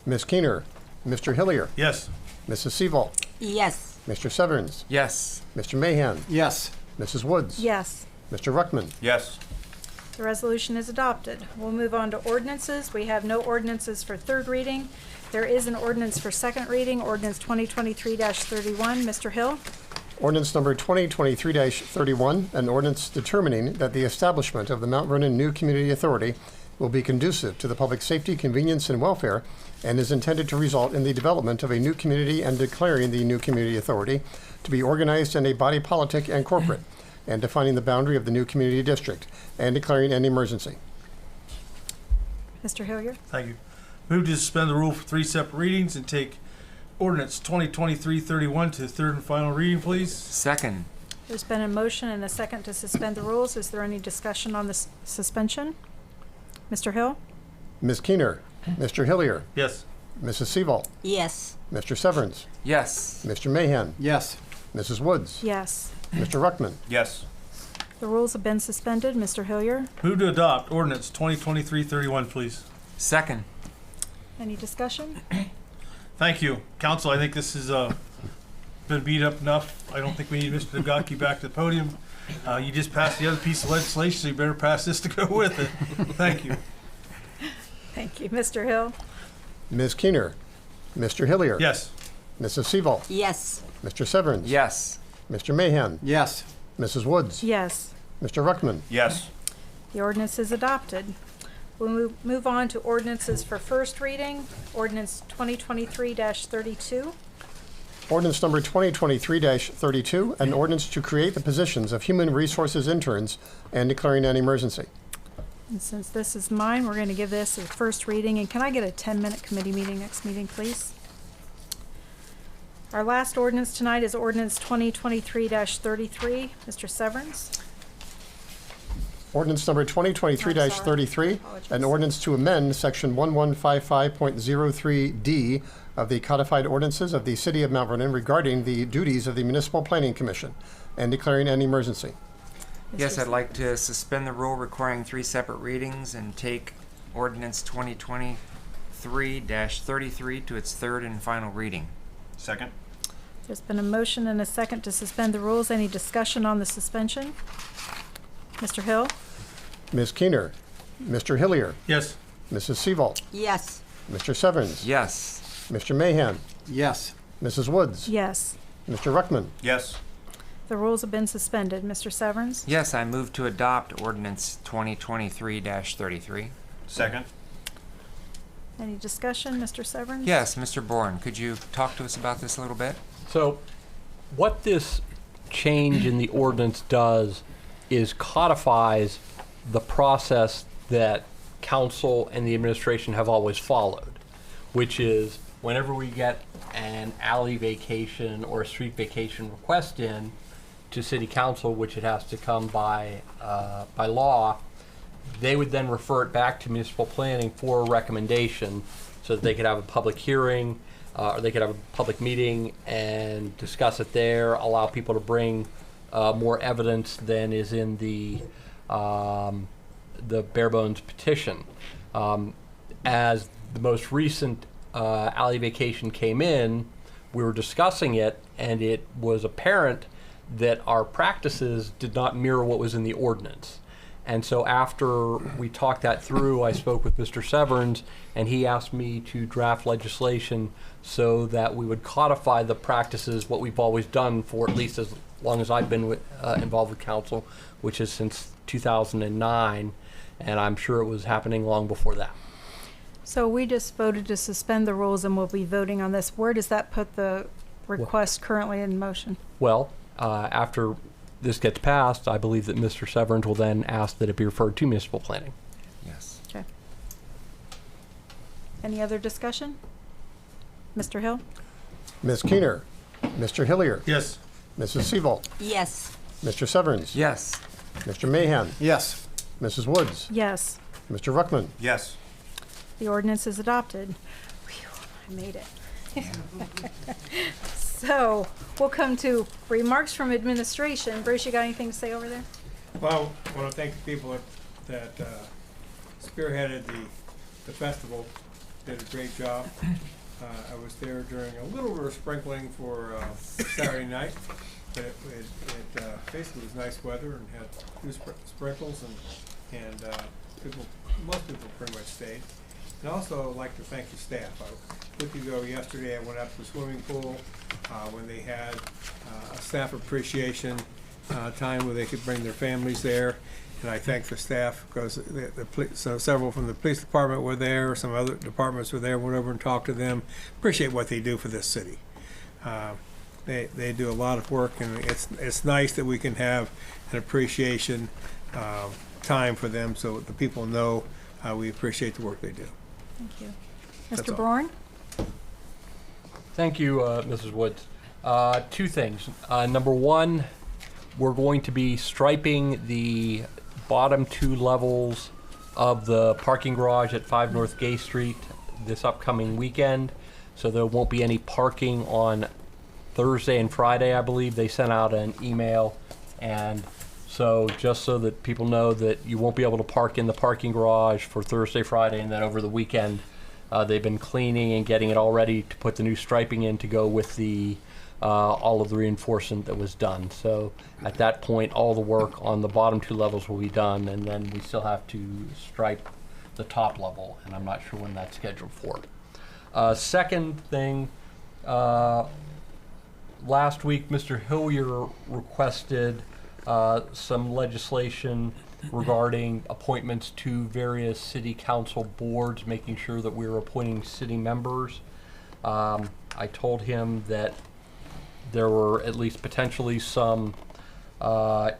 Ms. Keener, Mr. Hillier, Yes. Mrs. Seaval, Yes. Mr. Severns, Yes. Mr. Mahan, Yes. Mrs. Woods, Yes. Mr. Ruckman. Yes. The resolution is adopted. We'll move on to ordinances. We have no ordinances for 3rd reading. There is an ordinance for 2nd reading, ordinance 2023-31. Mr. Hill? Ordinance number 2023-31, an ordinance determining that the establishment of the Mount Vernon New Community Authority will be conducive to the public safety, convenience, and welfare, and is intended to result in the development of a new community and declaring the new community authority to be organized in a body politic and corporate, and defining the boundary of the new community district, and declaring an emergency. Mr. Hilliard? Thank you. Move to suspend the rule for 3 separate readings and take ordinance 2023-31 to third and final reading, please. Second. There's been a motion and a second to suspend the rules. Is there any discussion on this suspension? Mr. Hill? Ms. Keener, Mr. Hillier, Yes. Mrs. Seaval, Yes. Mr. Severns, Yes. Mr. Mahan, Yes. Mrs. Woods, Yes. Mr. Ruckman, Yes. The rules have been suspended. Mr. Hilliard? Move to adopt ordinance 2023-31, please. Second. Any discussion? Thank you. Council, I think this has been beat up enough. I don't think we need Mr. Nagaki back to the podium. You just passed the other piece of legislation, so you better pass this to go with it. Thank you. Thank you. Mr. Hill? Ms. Keener, Mr. Hillier, Yes. Mrs. Seaval, Yes. Mr. Severns, Yes. Mr. Mahan, Yes. Mrs. Woods, Yes. Mr. Ruckman, Yes. The ordinance is adopted. We'll move on to ordinances for first reading. Ordinance 2023-32. Ordinance number 2023-32, an ordinance to create the positions of human resources interns and declaring an emergency. And since this is mine, we're going to give this a first reading. And can I get a 10-minute committee meeting next meeting, please? Our last ordinance tonight is ordinance 2023-33. Mr. Severns? Ordinance number 2023-33, an ordinance to amend section 1155.03D of the codified ordinances of the City of Mount Vernon regarding the duties of the Municipal Planning Commission and declaring an emergency. Yes, I'd like to suspend the rule requiring 3 separate readings and take ordinance 2023-33 to its third and final reading. Second. There's been a motion and a second to suspend the rules. Any discussion on the suspension? Mr. Hill? Ms. Keener, Mr. Hillier, Yes. Mrs. Seaval, Yes. Mr. Severns, Yes. Mr. Mahan, Yes. Mrs. Woods, Yes. Mr. Ruckman, Yes. The rules have been suspended. Mr. Severns? Yes, I move to adopt ordinance 2023-33. Second. Any discussion, Mr. Severns? Yes, Mr. Bourne, could you talk to us about this a little bit? So, what this change in the ordinance does is codifies the process that council and the administration have always followed, which is whenever we get an alley vacation or a street vacation request in to city council, which it has to come by law, they would then refer it back to municipal planning for a recommendation so that they could have a public hearing or they could have a public meeting and discuss it there, allow people to bring more evidence than is in the bare bones petition. As the most recent alley vacation came in, we were discussing it, and it was apparent that our practices did not mirror what was in the ordinance. And so after we talked that through, I spoke with Mr. Severns, and he asked me to draft legislation so that we would codify the practices, what we've always done for at least as long as I've been involved with council, which is since 2009, and I'm sure it was happening long before that. So we just voted to suspend the rules and we'll be voting on this. Where does that put the request currently in motion? Well, after this gets passed, I believe that Mr. Severns will then ask that it be referred to municipal planning. Yes. Okay. Any other discussion? Mr. Hill? Ms. Keener, Mr. Hillier, Yes. Mrs. Seaval, Yes. Mr. Severns, Yes. Mr. Mahan, Yes. Mrs. Woods, Yes. Mr. Ruckman, Yes. The ordinance is adopted. Whew, I made it. So we'll come to remarks from administration. Bruce, you got anything to say over there? Well, I want to thank the people that spearheaded the festival. Did a great job. I was there during a little bit of sprinkling for Saturday night, but it basically was nice weather and had a few sprinkles, and most people pretty much stayed. And also I'd like to thank the staff. A week ago yesterday I went up to the swimming pool when they had a staff appreciation time where they could bring their families there. And I thank the staff because so several from the police department were there, some other departments were there, went over and talked to them. Appreciate what they do for this city. They do a lot of work, and it's nice that we can have an appreciation time for them so the people know we appreciate the work they do. Thank you. That's Mr. all. Bourne? Thank you, Mrs. Woods. Two things. Number one, we're going to be striping the bottom 2 levels of the parking garage at 5 North Gay Street this upcoming weekend. So there won't be any parking on Thursday and Friday, I believe. They sent out an email. And so just so that people know that you won't be able to park in the parking garage for Thursday, Friday, and then over the weekend, they've been cleaning and getting it all ready to put the new striping in to go with the all of the reinforcement that was done. So at that point, all the work on the bottom 2 levels will be done, and then we still have to stripe the top level, and I'm not sure when that's scheduled for. Second thing, last week Mr. Hillier requested some legislation regarding appointments to various city council boards, making sure that we were appointing city members. I told him that there were at least potentially some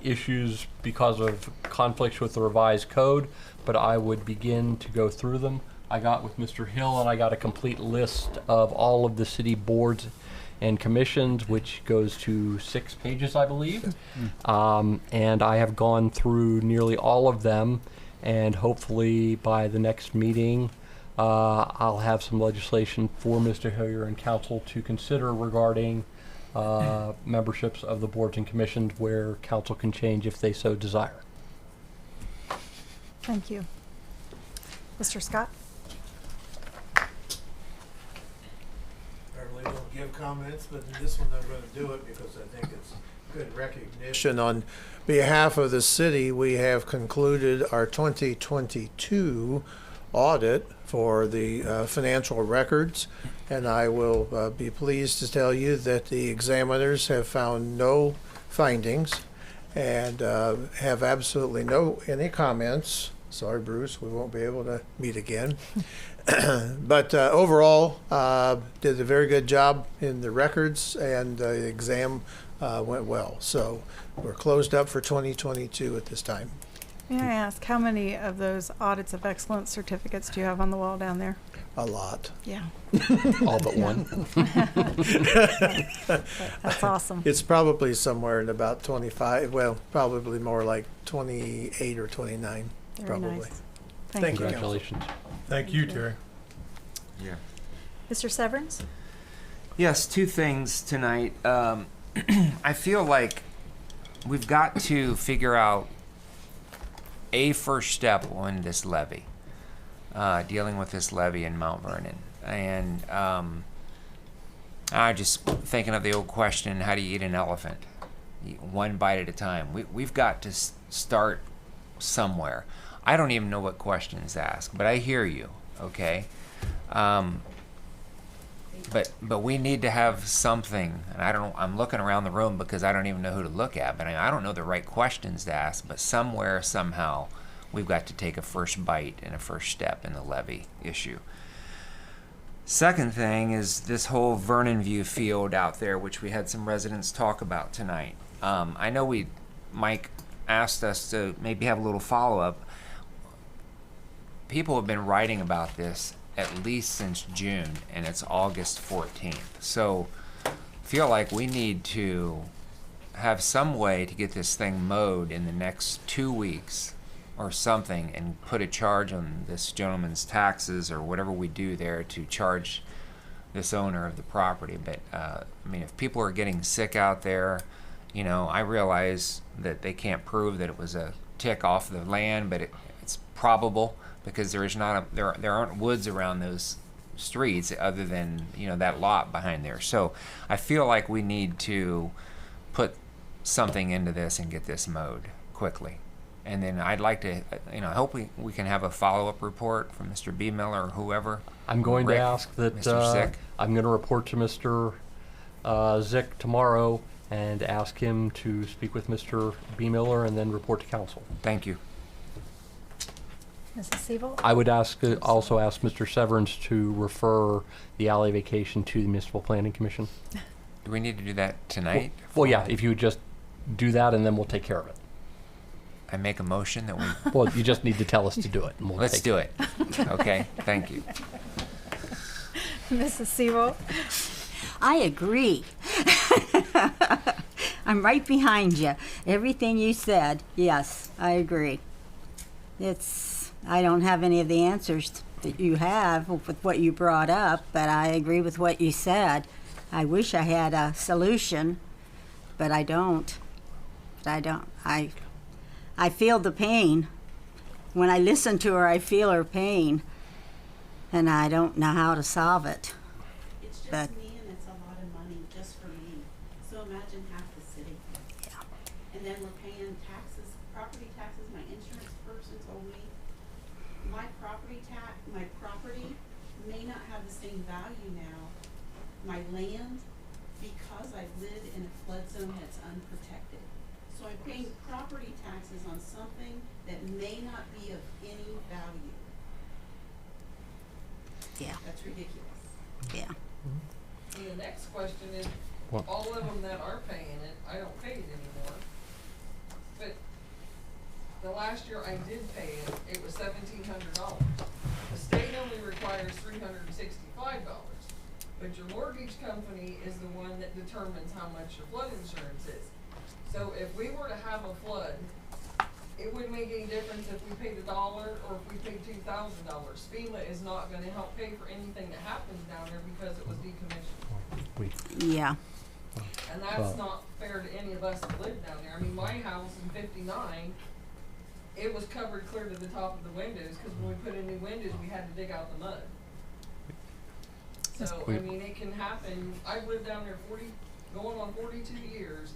issues because of conflicts with the revised code, but I would begin to go through them. I got with Mr. Hill and I got a complete list of all of the city boards and commissions, which goes to 6 pages, I believe. And I have gone through nearly all of them, and hopefully by the next meeting, I'll have some legislation for Mr. Hillier and council to consider regarding memberships of the boards and commissions where council can change if they so desire. Thank you. Mr. Scott? I really don't give comments, but in this one I'm going to do it because I think it's good recognition. On behalf of the city, we have concluded our 2022 audit for the financial records, and I will be pleased to tell you that the examiners have found no findings and have absolutely any comments. Sorry, Bruce, we won't be able to meet again. But overall, did a very good job in the records, and the exam went well. So we're closed up for 2022 at this time. May I ask, how many of those audits of excellence certificates do you have on the wall down there? A lot. Yeah. All but one. That's awesome. It's probably somewhere in about 25, well, probably more like 28 or 29, Very probably. nice. Thank you. Congratulations. Thank you, Terry. Yeah. Mr. Severns? Yes, 2 things tonight. I feel like we've got to figure out a first step on this levy, dealing with this levy in Mount Vernon. And I'm just thinking of the old question, how do you eat an elephant? One bite at a time. We've got to start somewhere. I don't even know what questions to ask, but I hear you, okay? But we need to have something, and I'm looking around the room because I don't even know who to look at, but I don't know the right questions to ask, but somewhere, somehow, we've got to take a first bite and a first step in the levy issue. Second thing is this whole Vernon View field out there, which we had some residents talk about tonight. I know Mike asked us to maybe have a little follow-up. People have been writing about this at least since June, and it's August 14th. So I feel like we need to have some way to get this thing mowed in the next 2 weeks or something, and put a charge on this gentleman's taxes or whatever we do there to charge this owner of the property. But I mean, if people are getting sick out there, you know, I realize that they can't prove that it was a tick off the land, but it's probable, because there aren't woods around those streets other than, you know, that lot behind there. So I feel like we need to put something into this and get this mowed quickly. And then I'd like to, you know, I hope we can have a follow-up report from Mr. B. Miller or whoever. I'm going Rick, to ask that Mr. Zick. I'm going to report to Mr. Zick tomorrow and ask him to speak with Mr. B. Miller and then report to council. Thank you. Mrs. Siebel? I would also ask Mr. Severns to refer the alley vacation to the Municipal Planning Commission. Do we need to do that tonight? Well, yeah, if you would just do that and then we'll take care of it. I make a motion that we, Well, you just need to tell us to do it. And we'll let's take do it. Okay, thank you. Mrs. Sewell? I agree. I'm right behind you. Everything you said, yes, I agree. I don't have any of the answers that you have with what you brought up, but I agree with what you said. I wish I had a solution, but I don't. I feel the pain. When I listen to her, I feel her pain, and I don't know how to solve it. It's just But- me, and it's a lot of money just for me. So imagine half the city. Yeah. And then we're paying taxes, property taxes. My insurance person told me my property may not have the same value now, my land, because I live in a flood zone that's unprotected. So I'm paying property taxes on something that may not be of any value. Yeah. That's ridiculous. Yeah. And the next question is, Well- all of them that are paying it, I don't pay it anymore. But the last year I did pay it, it was $1,700. The state only requires $365, but your mortgage company is the one that determines how much your flood insurance is. So if we were to have a flood, it wouldn't make any difference if we paid $1 or if we paid $2,000. FEMA is not gonna help pay for anything that happens down there because it was decommissioned. Yeah. And that's not fair to any of us that live down there. I mean, my house in 59, it was covered clear to the top of the windows, because when we put in new windows, we had to dig out the mud. So, I mean, it can happen. I've lived down there going on 42 years,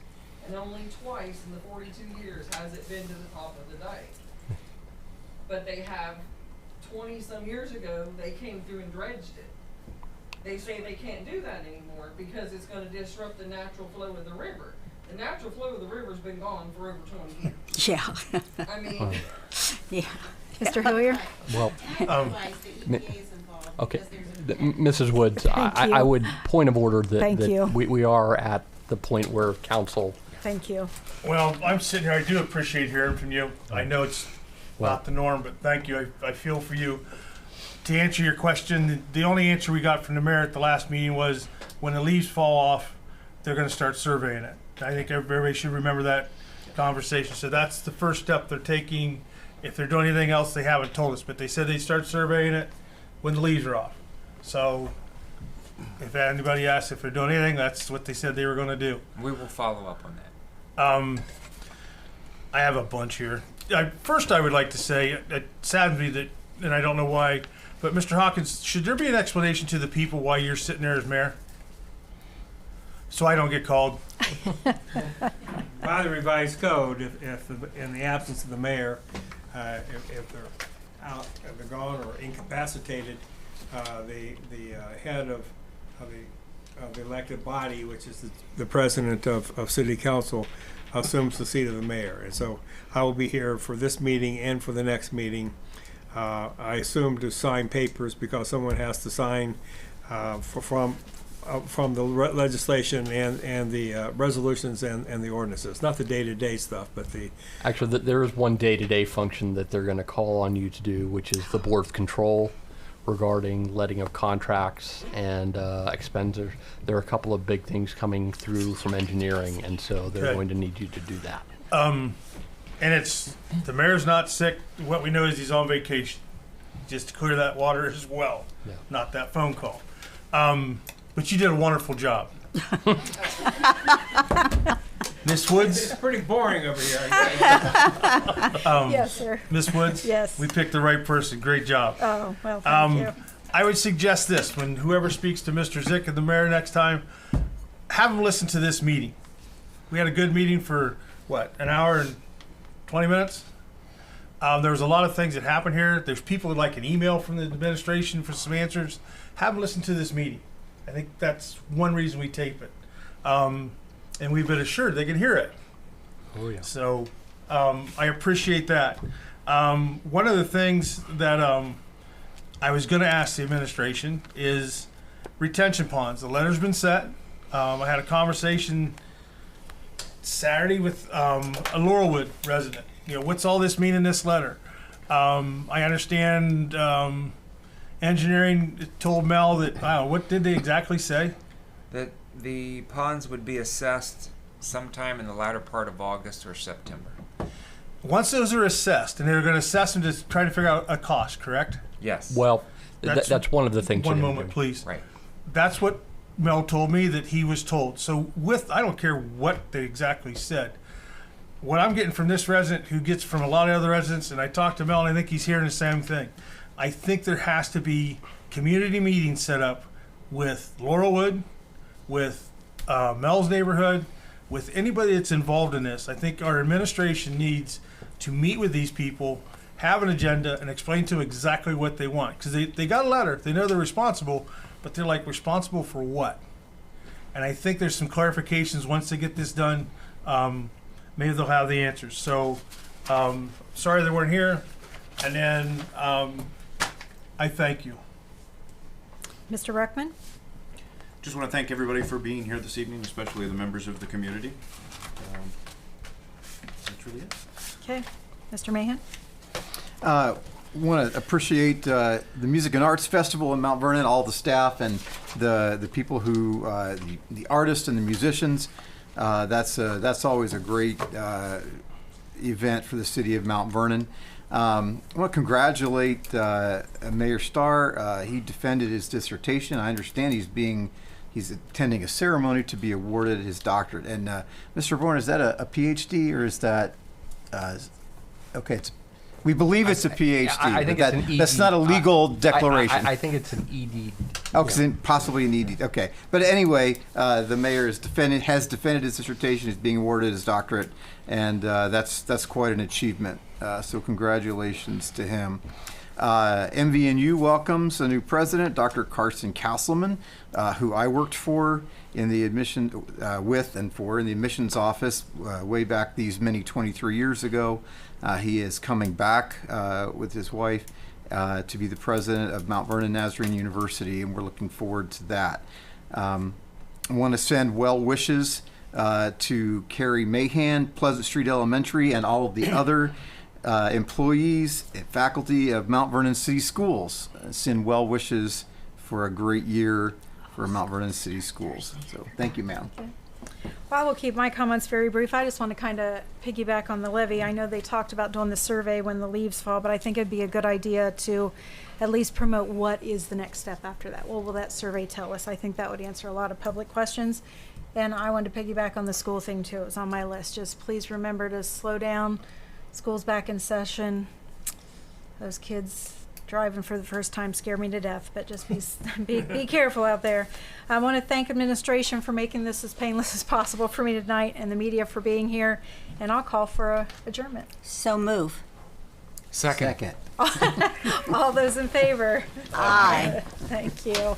and only twice in the 42 years has it been to the top of the dike. But they have, 20-some years ago, they came through and dredged it. They say they can't do that anymore because it's gonna disrupt the natural flow of the river. The natural flow of the river's been gone for over 20 years. Yeah. I mean, Yeah. Mr. Hillier? Well, Realize the EPA is involved okay. because there's a Mrs. Woods, I you. would point of order that, Thank you. we are at the point where council, Thank you. Well, I'm sitting here, I do appreciate hearing from you. I know it's not the norm, but thank you. I feel for you. To answer your question, the only answer we got from the mayor at the last meeting was when the leaves fall off, they're gonna start surveying it. I think everybody should remember that conversation. So that's the first step they're taking. If they're doing anything else, they haven't told us, but they said they'd start surveying it when the leaves are off. So if anybody asks if they're doing anything, that's what they said they were gonna do. We will follow up on that. I have a bunch here. First, I would like to say, it saddens me that, and I don't know why, but Mr. Hawkins, should there be an explanation to the people why you're sitting there as mayor? So I don't get called. By the revised code, if in the absence of the mayor, if they're out, if they're gone or incapacitated, the head of the elected body, which is the president of city council, assumes the seat of the mayor. And so I will be here for this meeting and for the next meeting. I assume to sign papers because someone has to sign from the legislation and the resolutions and the ordinances, not the day-to-day stuff, but the. actually, there is one day-to-day function that they're going to call on you to do, which is the board's control regarding letting of contracts and expenditures. There are a couple of big things coming through from engineering, and so they're Okay. going to need you to do that. And it's, the mayor's not sick. What we know is he's on vacation, just to clear that water as well, Yeah. not that phone call. But you did a wonderful job. Miss Woods? It's pretty boring over here. Yes, sir. Miss Woods? Yes. We picked the right person. Great job. Oh, well, thank you. I would suggest this, when whoever speaks to Mr. Zick and the mayor next time, have them listen to this meeting. We had a good meeting for, what, an hour and 20 minutes? There was a lot of things that happened here. There's people that like an email from the administration for some answers. Have them listen to this meeting. I think that's one reason we tape it. And we've been assured they can hear it. Oh, yeah. So I appreciate that. One of the things that I was going to ask the administration is retention ponds. The letter's been set. I had a conversation Saturday with a Laurelwood resident. what's all this mean in this letter? I understand engineering told Mel that, what did they exactly say? That the ponds would be assessed sometime in the latter part of August or September. Once those are assessed, and they're going to assess them to try to figure out a cost, correct? Yes. Well, that's one of the things. One you're moment, gonna do. please. Right. That's what Mel told me that he was told. So I don't care what they exactly said. What I'm getting from this resident, who gets from a lot of other residents, and I talked to Mel, and I think he's hearing the same thing. I think there has to be community meetings set up with Laurelwood, with Mel's neighborhood, with anybody that's involved in this. I think our administration needs to meet with these people, have an agenda, and explain to them exactly what they want. Because they got a letter, they know they're responsible, but they're like, responsible for what? And I think there's some clarifications once they get this done. Maybe they'll have the answers. So, sorry they weren't here. And then, I thank you. Mr. Ruckman? Just want to thank everybody for being here this evening, especially the members of the community. That's really it. Okay. Mr. Mahan? Want to appreciate the Music and Arts Festival in Mount Vernon, all the staff and the people who, the artists and the musicians. That's always a great event for the city of Mount Vernon. I want to congratulate Mayor Starr. He defended his dissertation. I understand he's attending a ceremony to be awarded his doctorate. And Mr. Vernon, is that a PhD or is that okay? We believe it's a PhD. I think but it's an ED. that's not a legal declaration. I think it's an ED. Oh, possibly an ED. Okay, but anyway, the mayor has defended his dissertation. He's being awarded his doctorate, and that's quite an achievement. So congratulations to him. MVNU welcomes a new president, Dr. Carson Castleman, who I worked for in the admissions office way back these many 23 years ago. He is coming back with his wife to be the president of Mount Vernon Nazarene University, and we're looking forward to that. I want to send well wishes to Carrie Mahan, Pleasant Street Elementary, and all of the other employees and faculty of Mount Vernon City Schools. Send well wishes for a great year for Mount Vernon City Schools. So thank you, ma'am. Okay. Well, I will keep my comments very brief. I just want to kind of piggyback on the levy. I know they talked about doing the survey when the leaves fall, but I think it'd be a good idea to at least promote what is the next step after that. What will that survey tell us? I think that would answer a lot of public questions. And I wanted to piggyback on the school thing too. It was on my list. Just please remember to slow down. School's back in session. Those kids driving for the first time scare me to death, but just be careful out there. I want to thank administration for making this as painless as possible for me tonight, and the media for being here, and I'll call for a adjournment. So move. Second. All those in favor? Aye. Thank you.